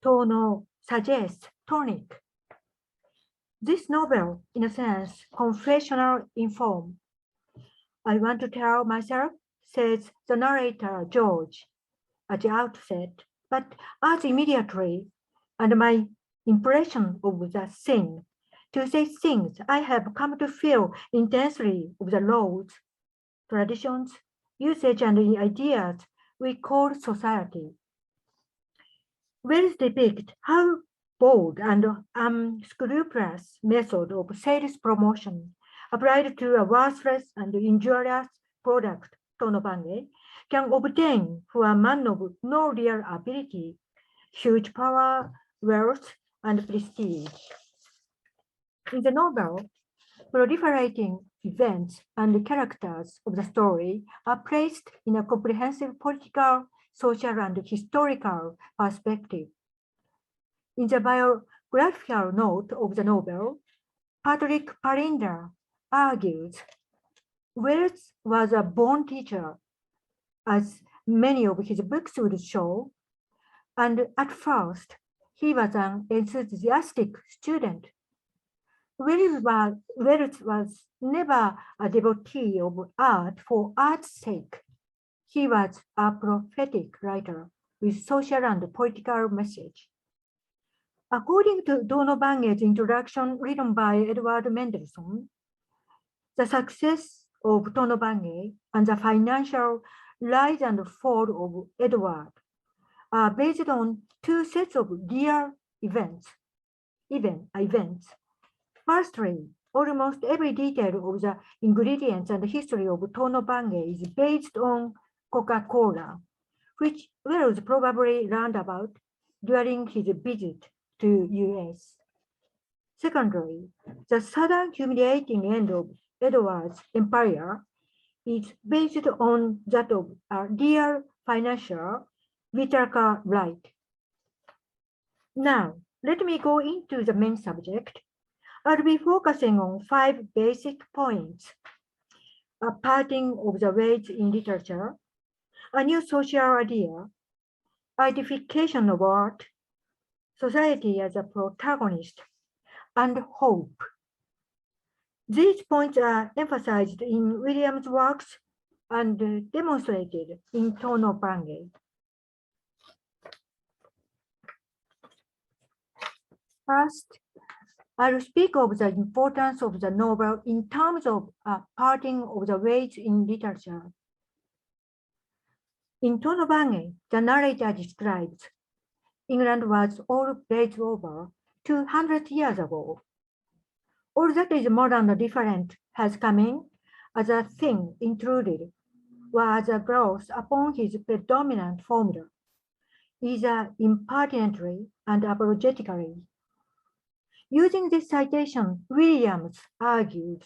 Tono suggests tonic. This novel, in a sense, confessional in form. I want to tell myself, says the narrator George at the outset, but adds immediately, and my impression of the scene, to say things I have come to feel intensely of the laws, traditions, usage, and ideas we call society. Wells depict how bold and unscrupulous method of sales promotion applied to a worthless and injurious product, Tono Bange, can obtain for a man of no real ability, huge power, wealth, and prestige. In the novel, proliferating events and characters of the story are placed in a comprehensive political, social, and historical perspective. In the biographical note of the novel, Patrick Parinder argues Wells was a born teacher, as many of his books would show. And at first, he was an enthusiastic student. Wells was never a devotee of art for art's sake. He was a prophetic writer with social and political message. According to Dono Bange's introduction written by Edward Mendelssohn, the success of Tono Bange and the financial rise and fall of Edward are based on two sets of real events. Firstly, almost every detail of the ingredients and history of Tono Bange is based on Coca-Cola, which Wells probably learned about during his visit to US. Secondly, the sudden humiliating end of Edward's empire is based on that of a real financier, Vitaka Wright. Now, let me go into the main subject. I'll be focusing on 5 basic points: a parting of the ways in literature, a new social idea, identification of art, society as a protagonist, and hope. These points are emphasized in Williams' works and demonstrated in Tono Bange. First, I'll speak of the importance of the novel in terms of a parting of the ways in literature. In Tono Bange, the narrator describes England was all blazed over 200 years ago. All that is modern or different has come in as a thing intruded, or as a growth upon his predominant formula, either impertinently and apologetically. Using this citation, Williams argued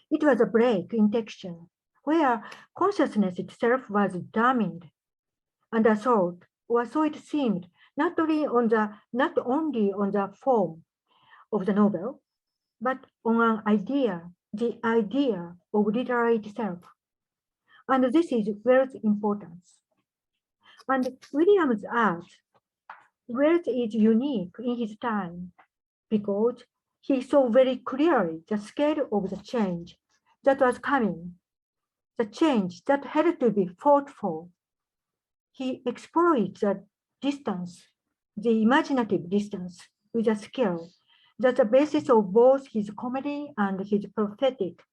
it was a break in texture, where consciousness itself was determined and assault, or so it seemed, not only on the form of the novel, but on an idea, the idea of literary itself. And this is Wells' importance. And Williams adds, Wells is unique in his time because he saw very clearly the scale of the change that was coming, the change that had to be fought for. He exploits the distance, the imaginative distance, with a skill that's the basis of both his comedy and his prophetic.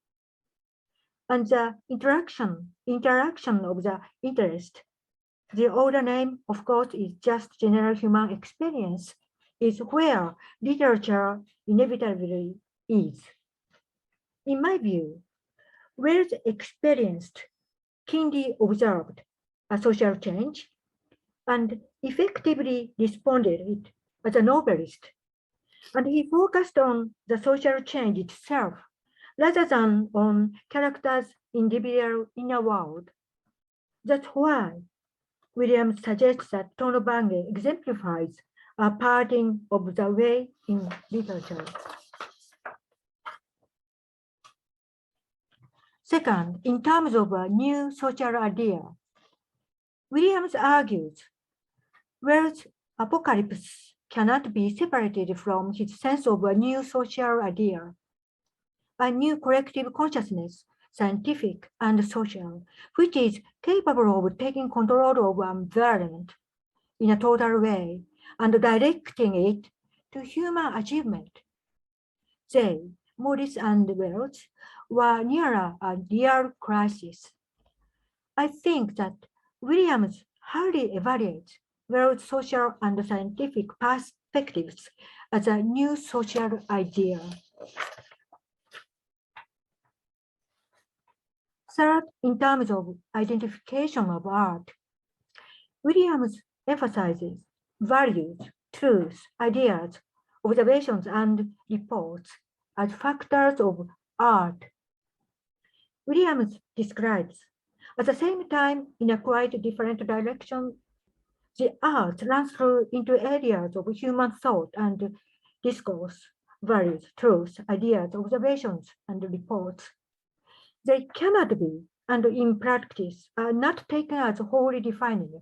And the interaction of the interest, the older name, of course, is just general human experience, is where literature inevitably is. In my view, Wells experienced, keenly observed a social change and effectively responded it as a novelist. And he focused on the social change itself rather than on characters' individual inner world. That's why Williams suggests that Tono Bange exemplifies a parting of the way in literature. Second, in terms of a new social idea, Williams argues Wells' apocalypse cannot be separated from his sense of a new social idea, a new collective consciousness, scientific and social, which is capable of taking control of environment in a total way and directing it to human achievement. They, Morris and Wells, were nearer a real crisis. I think that Williams highly evaluates Wells' social and scientific perspectives as a new social idea. Third, in terms of identification of art, Williams emphasizes values, truths, ideas, observations, and reports as factors of art. Williams describes, at the same time, in a quite different direction, the art runs through into areas of human thought and discourse, values, truths, ideas, observations, and reports. They cannot be and in practice are not taken as wholly defining.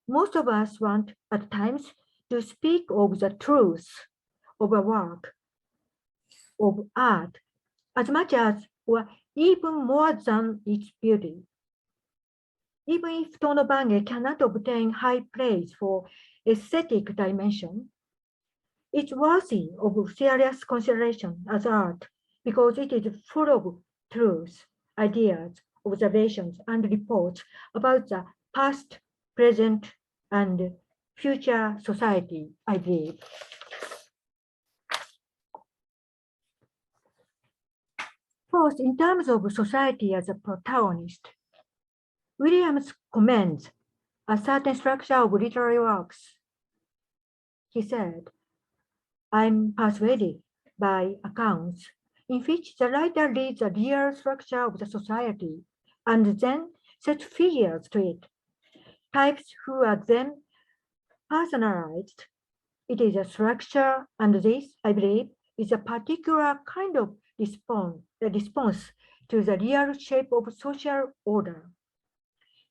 Most of us want at times to speak of the truth of a work of art as much as or even more than its beauty. Even if Tonobange cannot obtain high praise for aesthetic dimension, it's worthy of serious consideration as art because it is full of truth, ideas, observations, and reports about the past, present, and future society, I believe. Fourth, in terms of society as a protagonist, Williams commends a certain structure of literary works. He said, I'm persuaded by accounts in which the writer reads the real structure of the society and then sets figures to it, types who are then personalized. It is a structure, and this, I believe, is a particular kind of response to the real shape of social order.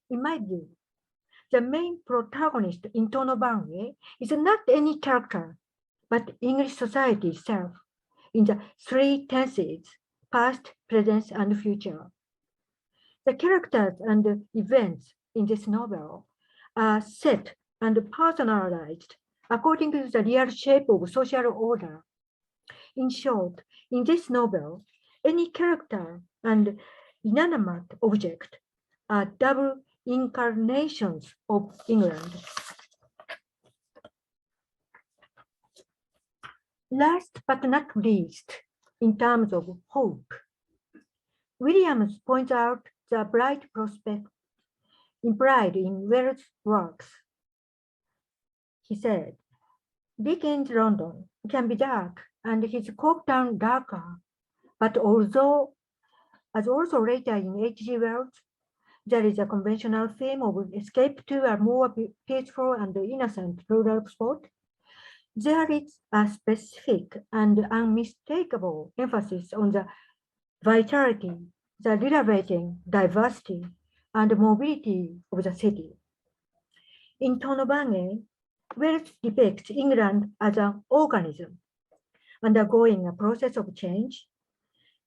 In my view, the main protagonist in Tonobange is not any character, but English society itself, in the three tenses, past, present, and future. The characters and events in this novel are set and personalized according to the real shape of social order. In short, in this novel, any character and inanimate object are double incarnations of England. Last but not least, in terms of hope, Williams points out the bright prospect implied in Wells' works. He said, Dickens' London can be dark and his Corktown darker, but although, as also later in H.G. Wells, there is a conventional theme of escape to a more peaceful and innocent rural spot, there is a specific and unmistakable emphasis on the vitality, the liberating diversity, and mobility of the city. In Tonobange, Wells depicts England as an organism undergoing a process of change,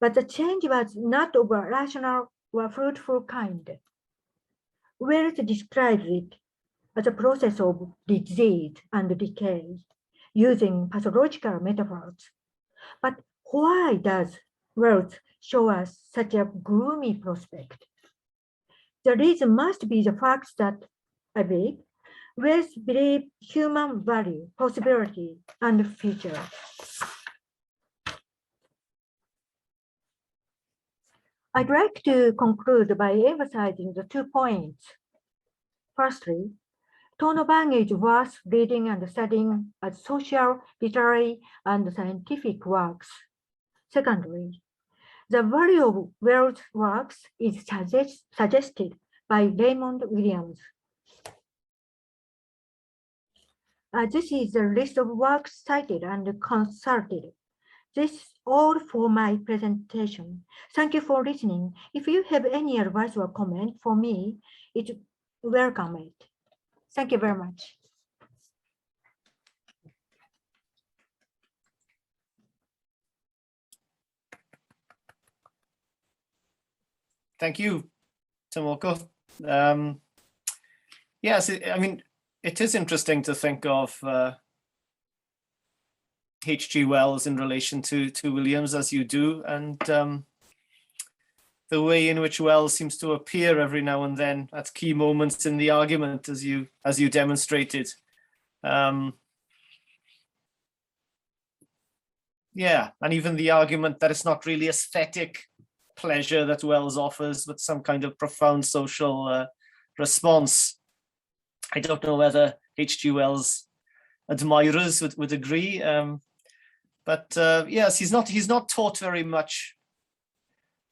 but the change was not of a rational or fruitful kind. Wells describes it as a process of disease and decay, using pathological metaphors. But why does Wells show us such a gloomy prospect? The reason must be the fact that, I believe, Wells believes human value, possibility, and future. I'd like to conclude by emphasizing the 2 points. Firstly, Tonobange is worth reading and studying as social, literary, and scientific works. Secondly, the value of Wells' works is suggested by Raymond Williams. This is the list of works cited and consulted. This is all for my presentation. Thank you for listening. If you have any advice or comment for me, it's welcome. Thank you very much. Thank you, Tomoko. Yes, I mean, it is interesting to think of H.G. Wells in relation to Williams as you do, and the way in which Wells seems to appear every now and then at key moments in the argument, as you demonstrated. Yeah, and even the argument that it's not really aesthetic pleasure that Wells offers, but some kind of profound social response. I don't know whether H.G. Wells admirers would agree, but yes, he's not taught very much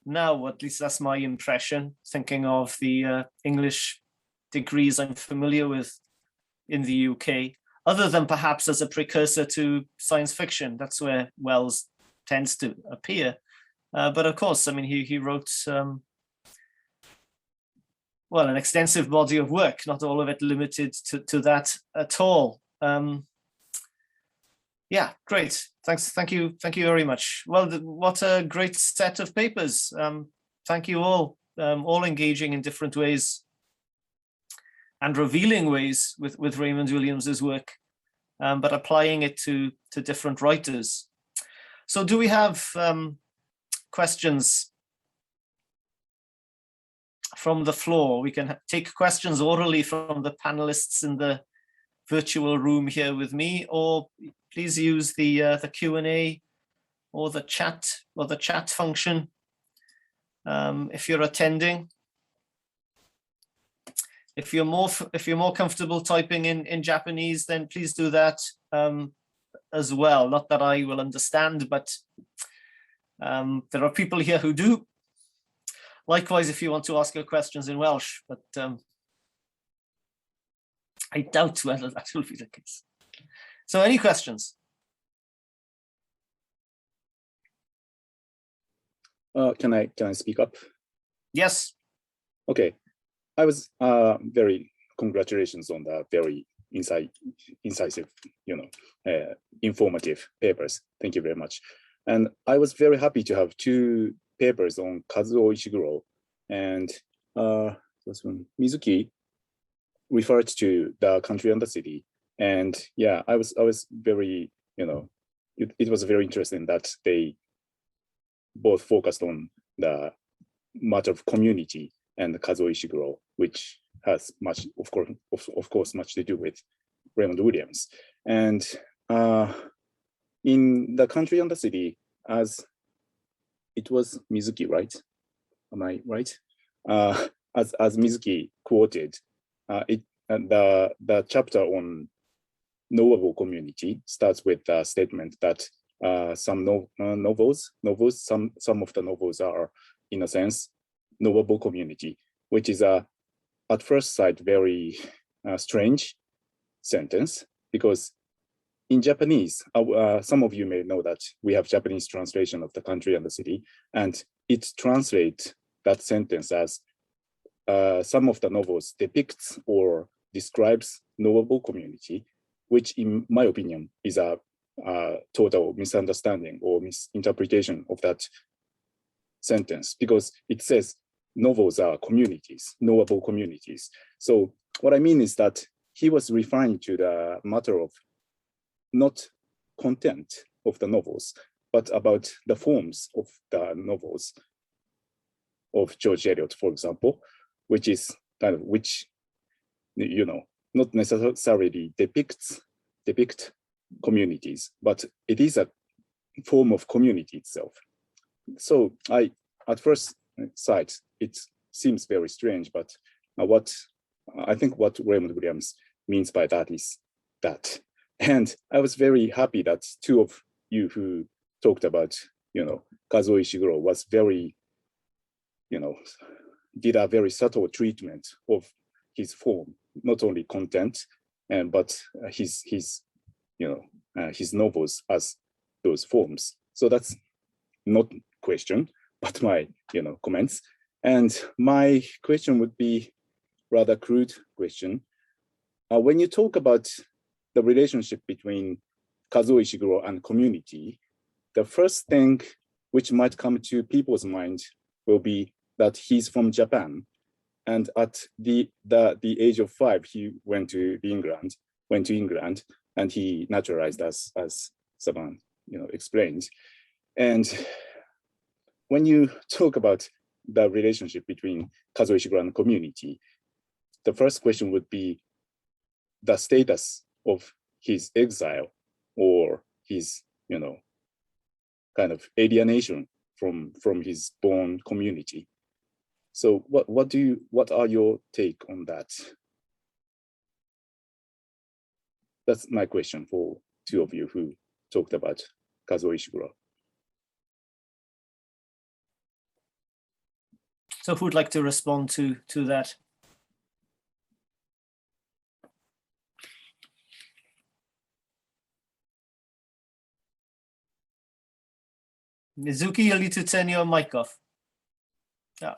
now. At least that's my impression. Thinking of the English degrees I'm familiar with in the UK, other than perhaps as a precursor to science fiction. That's where Wells tends to appear. But of course, I mean, he wrote well, an extensive body of work, not all of it limited to that at all. Yeah, great. Thank you very much. Well, what a great set of papers. Thank you all engaging in different ways and revealing ways with Raymond Williams's work, but applying it to different writers. So do we have questions from the floor? We can take questions orally from the panelists in the virtual room here with me, or please use the Q&A or the chat function if you're attending. If you're more comfortable typing in Japanese, then please do that as well. Not that I will understand, but there are people here who do. Likewise, if you want to ask your questions in Welsh, but I doubt whether that will be the case. So any questions? Can I speak up? Yes. Okay. I was very congratulations on the very incisive, informative papers. Thank you very much. And I was very happy to have 2 papers on Kazuo Ishiguro, and this one, Mizuki referred to the country and the city. And yeah, I was very, it was very interesting that they both focused on the matter of community and Kazuo Ishiguro, which has much, of course, much to do with Raymond Williams. And in the country and the city, as it was Mizuki, right? Am I right? As Mizuki quoted, the chapter on knowable community starts with a statement that some novels, some of the novels are, in a sense, knowable community, which is at first sight very strange sentence, because in Japanese, some of you may know that we have Japanese translation of the country and the city, and it translates that sentence as some of the novels depicts or describes knowable community, which in my opinion is a total misunderstanding or misinterpretation of that sentence, because it says novels are communities, knowable communities. So what I mean is that he was referring to the matter of not content of the novels, but about the forms of the novels of George Eliot, for example, which is kind of, which, not necessarily depict communities, but it is a form of community itself. So at first sight, it seems very strange, but I think what Raymond Williams means by that is that. And I was very happy that 2 of you who talked about, Kazuo Ishiguro was very, did a very subtle treatment of his form, not only content, but his novels as those forms. So that's not question, but my, comments. And my question would be rather crude question. When you talk about the relationship between Kazuo Ishiguro and community, the first thing which might come to people's mind will be that he's from Japan, and at the age of 5, he went to England, and he naturalized as Saban, explained. And when you talk about the relationship between Kazuo Ishiguro and community, the first question would be the status of his exile or his, kind of alienation from his born community. So what are your take on that? That's my question for 2 of you who talked about Kazuo Ishiguro. So who'd like to respond to that? Mizuki, you'll need to turn your mic off.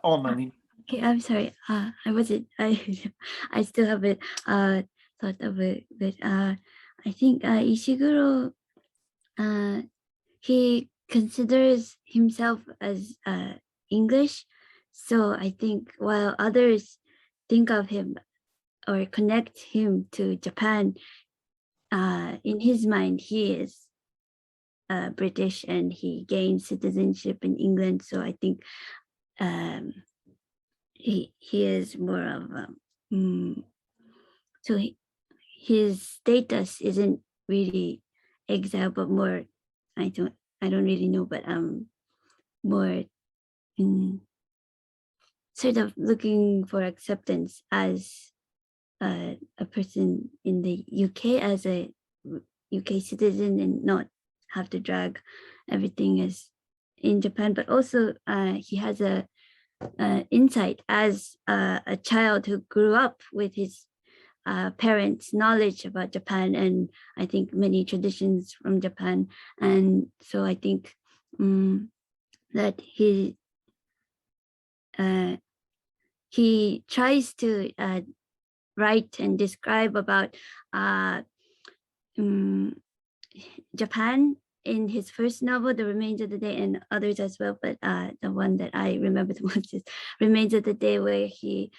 On, I mean. Okay, I'm sorry. I wasn't. I still haven't thought of it, but I think Ishiguro, he considers himself as English, so I think while others think of him or connect him to Japan, in his mind he is British and he gained citizenship in England. So I think he is more of so his status isn't really exile, but more I don't really know, but more sort of looking for acceptance as a person in the UK, as a UK citizen, and not have to drag everything as in Japan. But also he has a insight as a child who grew up with his parents' knowledge about Japan, and I think many traditions from Japan. And so I think that he tries to write and describe about Japan in his first novel, The Remains of the Day, and others as well. But the one that I remember the most is Remains of the Day, where he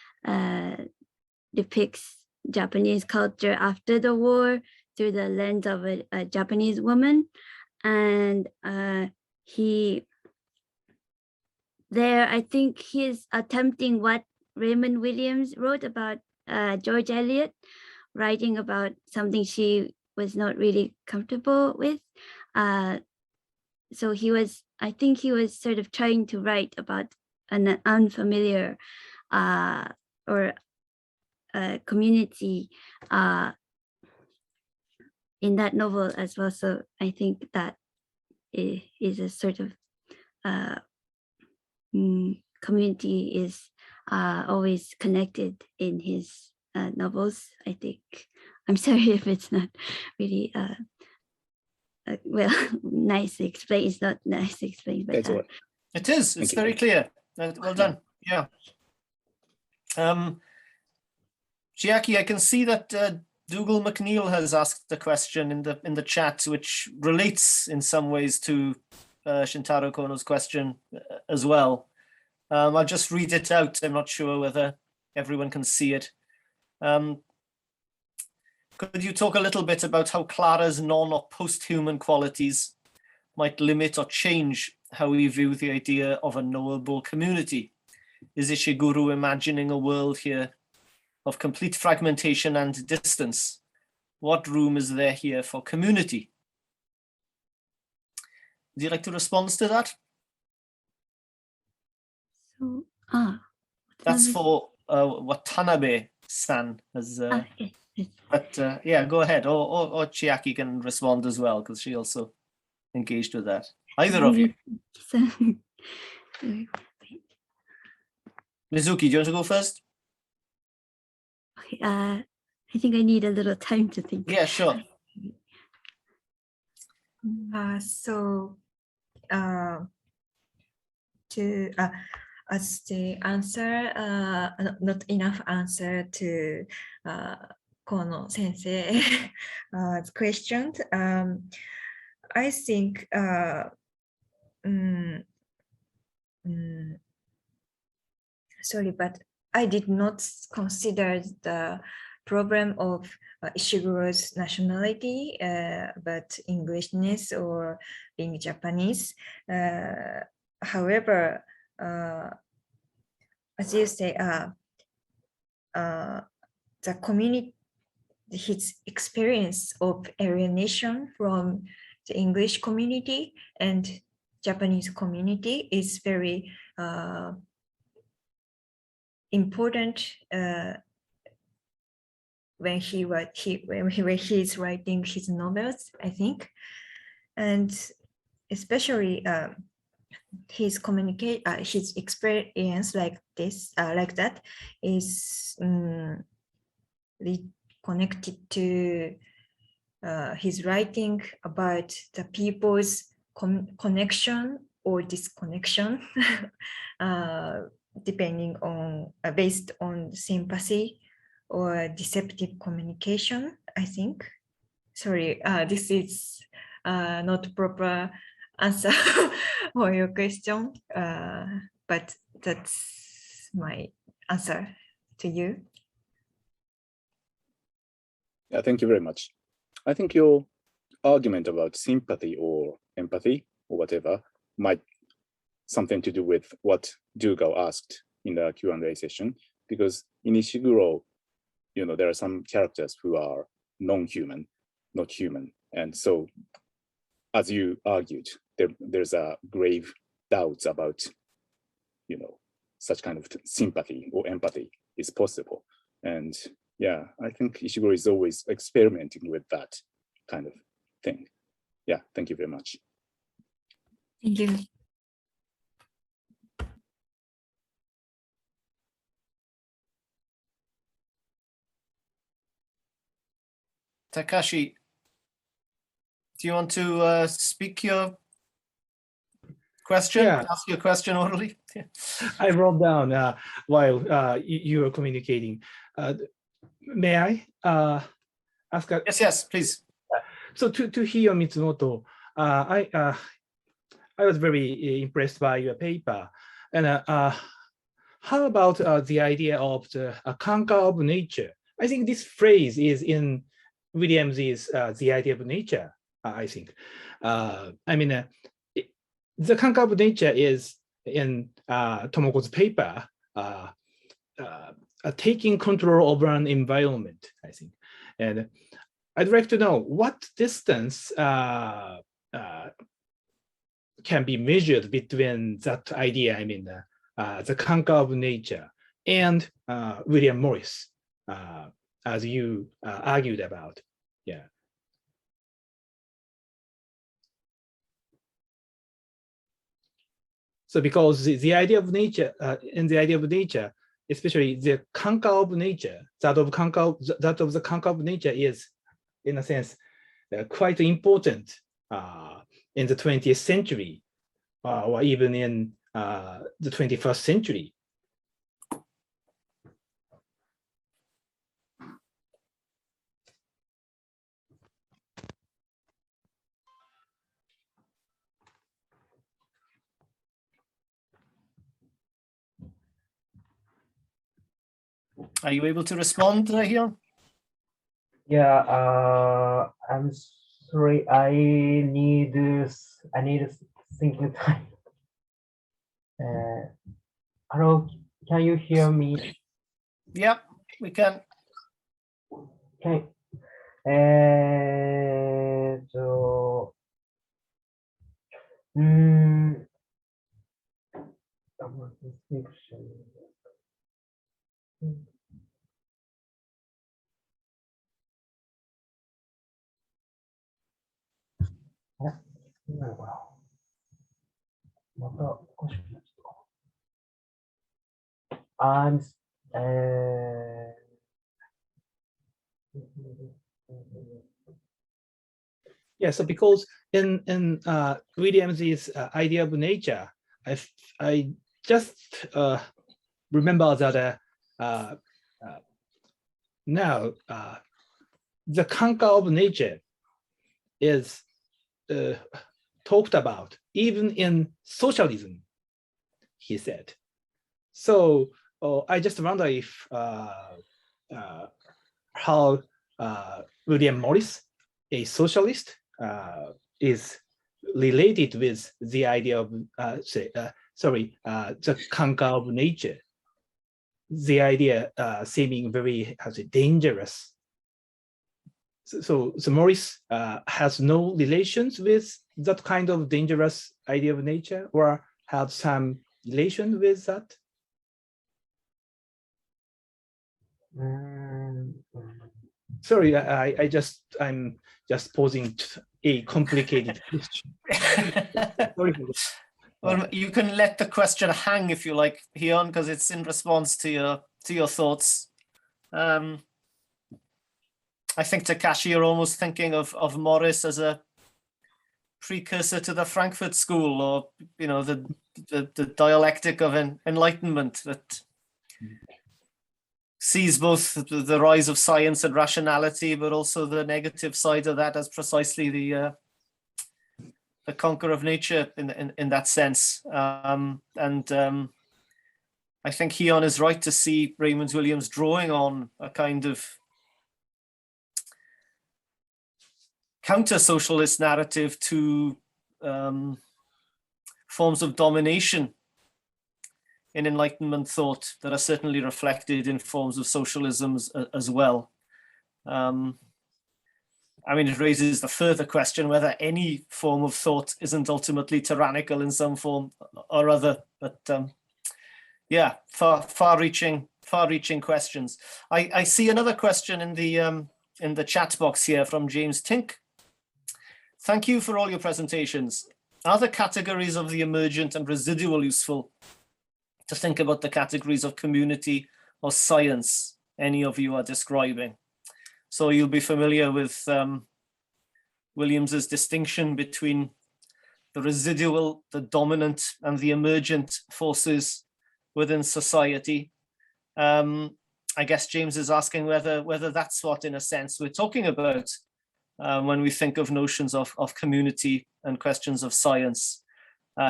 depicts Japanese culture after the war through the lens of a Japanese woman. And I think he's attempting what Raymond Williams wrote about George Eliot, writing about something she was not really comfortable with. So I think he was sort of trying to write about an unfamiliar or community in that novel as well. So I think that is a sort of community is always connected in his novels, I think. I'm sorry if it's not really well, nice explained. It's not nice explained, but That's all right. It is. It's very clear. Well done. Yeah. Chiaki, I can see that Dougal McNeil has asked a question in the chat, which relates in some ways to Shintaro Kono's question as well. I'll just read it out. I'm not sure whether everyone can see it. Could you talk a little bit about how Clara's non or post-human qualities might limit or change how we view the idea of a knowable community? Is Ishiguro imagining a world here of complete fragmentation and distance? What room is there here for community? Would you like to respond to that? so That's for Watanabe-san. yes. But yeah, go ahead. Or Chiaki can respond as well, because she also engaged with that. Either of you. Mizuki, do you want to go first? Okay, I think I need a little time to think. Yeah, sure. As the answer, not enough answer to Kono Sensei question. I think sorry, but I did not consider the problem of Ishiguro's nationality, but Englishness or being Japanese. However, as you say, the community, his experience of alienation from the English community and Japanese community is very important when he is writing his novels, I think, and especially his experience like that is connected to his writing about the people's connection or disconnection depending on based on sympathy or deceptive communication, I think. Sorry, this is not proper answer for your question, but that's my answer to you. Yeah, thank you very much. I think your argument about sympathy or empathy or whatever might something to do with what Dougal asked in the Q&A session, because in Ishiguro, there are some characters who are non-human, not human. And so, as you argued, there's a grave doubts about, such kind of sympathy or empathy is possible. And yeah, I think Ishiguro is always experimenting with that kind of thing. Yeah, thank you very much. Thank you. Takashi, do you want to speak your question? Yeah. Ask your question orally? I wrote down while you were communicating. May I ask? Yes, please. So to Hiyon Mitsumoto, I was very impressed by your paper. And how about the idea of the conquer of nature? I think this phrase is in Williams's The Idea of Nature, I think. The conquer of nature is in Tomoko's paper, taking control over an environment, I think. And I'd like to know what distance can be measured between that idea, the conquer of nature, and William Morris, as you argued about. Yeah. So because the idea of nature, in the idea of nature, especially the conquer of nature, that of the conquer of nature is, in a sense, quite important in the 20th century, or even in the 21st century. Are you able to respond here? Yeah, I'm sorry. I need thinking time. Hello, can you hear me? Yeah, we can. Okay. I'm Yeah, so because in Williams's idea of nature, I just remember that now the conquer of nature is talked about even in socialism, he said. So I just wonder if how William Morris, a socialist, is related with the idea of the conquer of nature. The idea seeming very dangerous. So Morris has no relations with that kind of dangerous idea of nature, or have some relation with that? Sorry, I'm just posing a complicated question. Sorry for that. Well, you can let the question hang if you like, Hiyon, because it's in response to your thoughts. I think Takashi, you're almost thinking of Morris as a precursor to the Frankfurt School, or the dialectic of enlightenment that sees both the rise of science and rationality, but also the negative side of that as precisely the conqueror of nature in that sense. I think Hiyon is right to see Raymond Williams drawing on a kind of counter-socialist narrative to forms of domination in Enlightenment thought that are certainly reflected in forms of socialism as well. I mean, it raises the further question whether any form of thought isn't ultimately tyrannical in some form or other. But yeah, far-reaching questions. I see another question in the chat box here from James Tink. Thank you for all your presentations. Are the categories of the emergent and residual useful to think about the categories of community or science any of you are describing? So you'll be familiar with Williams's distinction between the residual, the dominant, and the emergent forces within society. I guess James is asking whether that's what, in a sense, we're talking about when we think of notions of community and questions of science.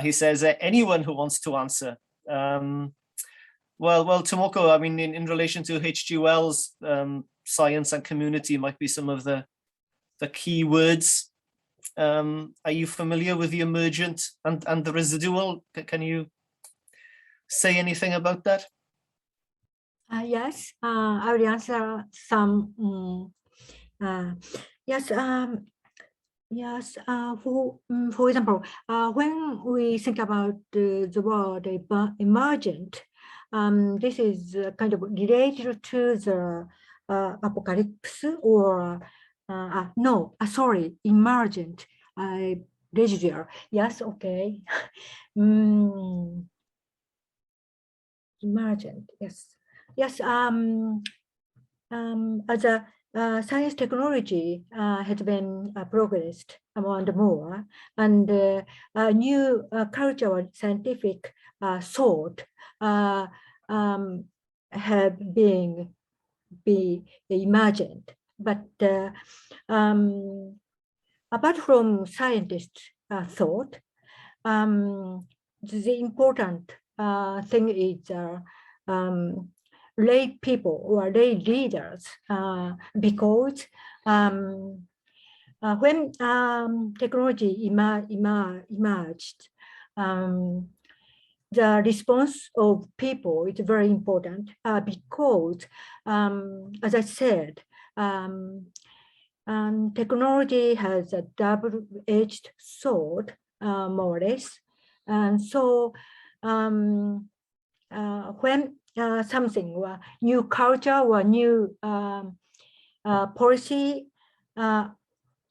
He says, anyone who wants to answer. Well, Tomoko, I mean, in relation to H.G. Wells, science and community might be some of the key words. Are you familiar with the emergent and the residual? Can you say anything about that? Yes, I will answer some. Yes, yes. For example, when we think about the word emergent, this is kind of related to the apocalypse or emergent, residual. Yes, okay. Emergent, yes. Yes, as a science technology has been progressed more and more, and new cultural scientific thought have been emergent. But apart from scientist thought, the important thing is lay people or lay leaders, because when technology emerged, the response of people is very important, because, as I said, technology has a double-edged sword, more or less. And so when something, or new culture or new policy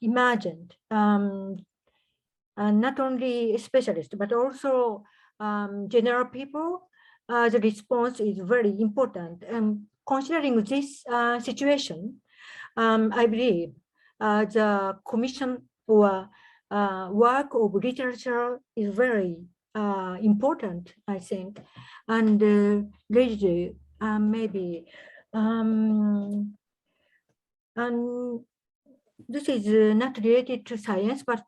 emergent, not only specialists, but also general people, the response is very important. And considering this situation, I believe the commission or work of literature is very important, I think, and residue maybe, and this is not related to science, but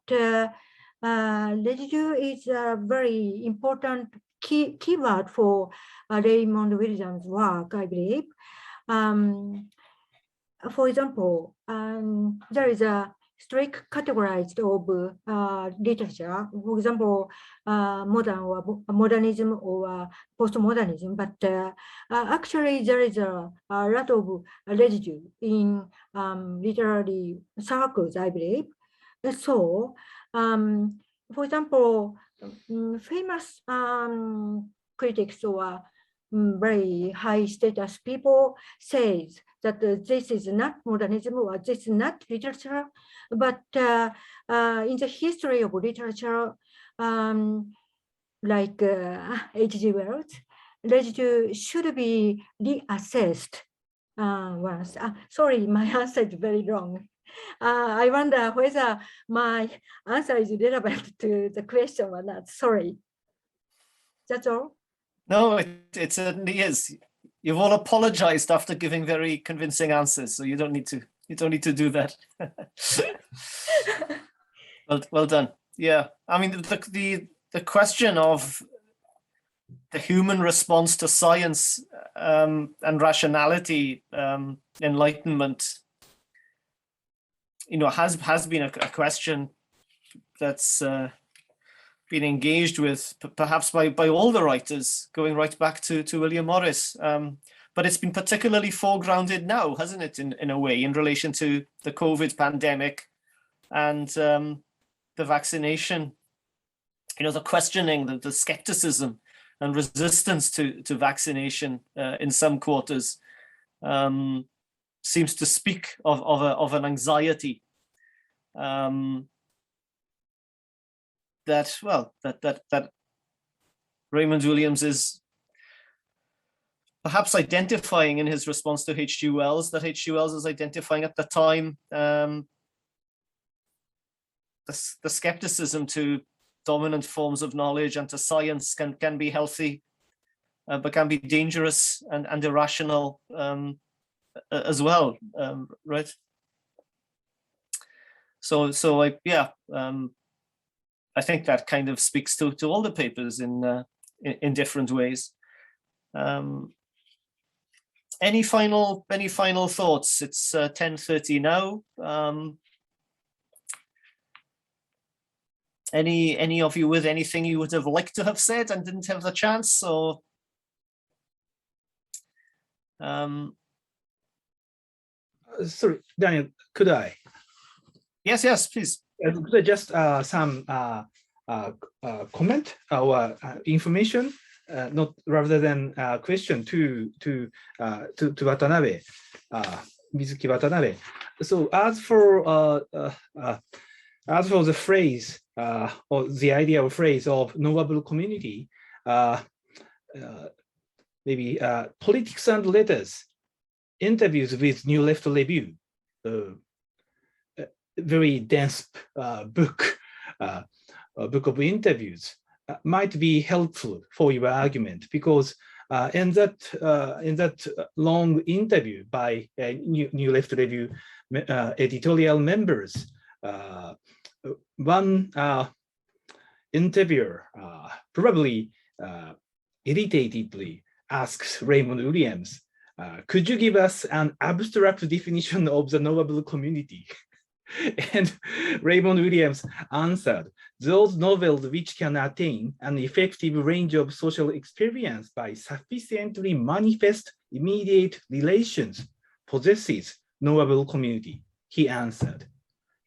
residue is a very important keyword for Raymond Williams' work, I believe. For example, there is a strict categorized of literature, for example, modern or modernism or postmodernism, but actually there is a lot of residue in literary circles, I believe. So, for example, famous critics or very high status people says that this is not modernism or this is not literature, but in the history of literature, like H.G. Wells, residue should be reassessed once. Sorry, my answer is very long. I wonder whether my answer is relevant to the question or not. Sorry. That's all. No, it certainly is. You've all apologized after giving very convincing answers, so you don't need to do that. Well done. Yeah, I mean the question of the human response to science and rationality, enlightenment, has been a question that's been engaged with perhaps by all the writers, going right back to William Morris. But it's been particularly foregrounded now, hasn't it, in a way, in relation to the COVID pandemic and the vaccination. The questioning, the skepticism and resistance to vaccination in some quarters seems to speak of an anxiety that Raymond Williams is perhaps identifying in his response to H.G. Wells, that H.G. Wells is identifying at the time the skepticism to dominant forms of knowledge and to science can be healthy, but can be dangerous and irrational as well, right? So I think that kind of speaks to all the papers in different ways. Any final thoughts? It's 10:30 now. Any of you with anything you would have liked to have said and didn't have the chance, or Sorry, Daniel, could I? Yes, please. Could I just some comment or information, not rather than question to Watanabe, Mizuki Watanabe. So as for the phrase or the idea or phrase of knowable community, maybe politics and letters, interviews with New Left Review, very dense book of interviews might be helpful for your argument, because in that long interview by New Left Review editorial members, one interviewer probably irritatedly asks Raymond Williams, could you give us an abstract definition of the knowable community? And Raymond Williams answered, those novels which can attain an effective range of social experience by sufficiently manifest immediate relations possesses knowable community, he answered.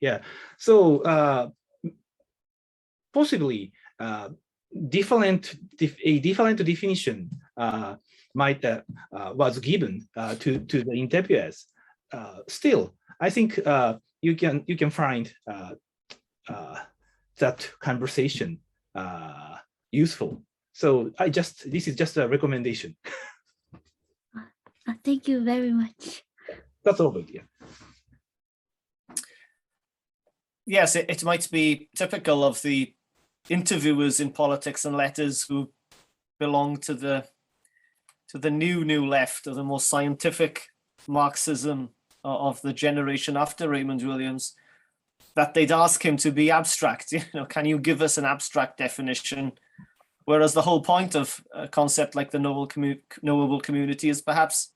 Yeah, so possibly a different definition might was given to the interviewers. Still, I think you can find that conversation useful. So this is just a recommendation. Thank you very much. That's all. Yeah. Yes, it might be typical of the interviewers in politics and letters who belong to the new left, or the more scientific Marxism of the generation after Raymond Williams, that they'd ask him to be abstract. Can you give us an abstract definition? Whereas the whole point of a concept like the knowable community is perhaps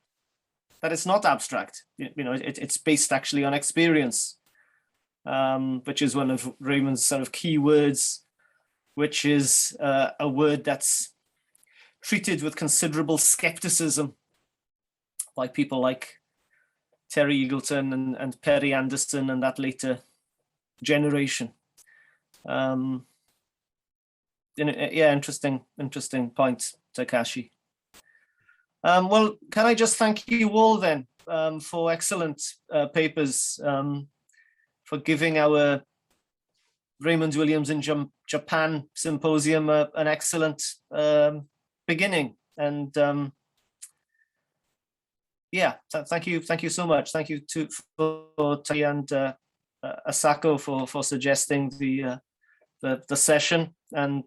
that it's not abstract. It's based actually on experience, which is one of Raymond's sort of key words, which is a word that's treated with considerable skepticism by people like Terry Eagleton and Perry Anderson and that later generation. Yeah, interesting point, Takashi. Well, can I just thank you all then for excellent papers, for giving our Raymond Williams in Japan Symposium an excellent beginning. And yeah, thank you so much. Thank you for Taki and Asako for suggesting the session, and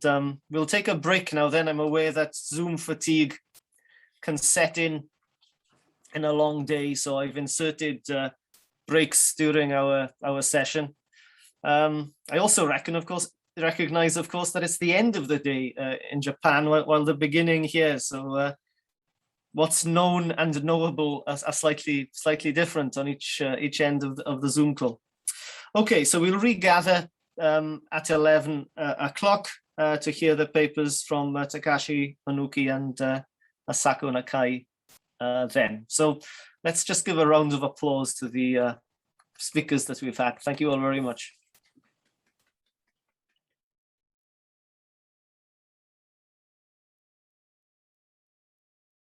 we'll take a break now. Then I'm aware that Zoom fatigue can set in a long day, so I've inserted breaks during our session. I also recognize, of course, that it's the end of the day in Japan, while the beginning here. So what's known and knowable are slightly different on each end of the Zoom call. Okay, so we'll regather at 11 o'clock to hear the papers from Takashi, Onuki, and Asako Nakai then. So let's just give a round of applause to the speakers that we've had. Thank you all very much.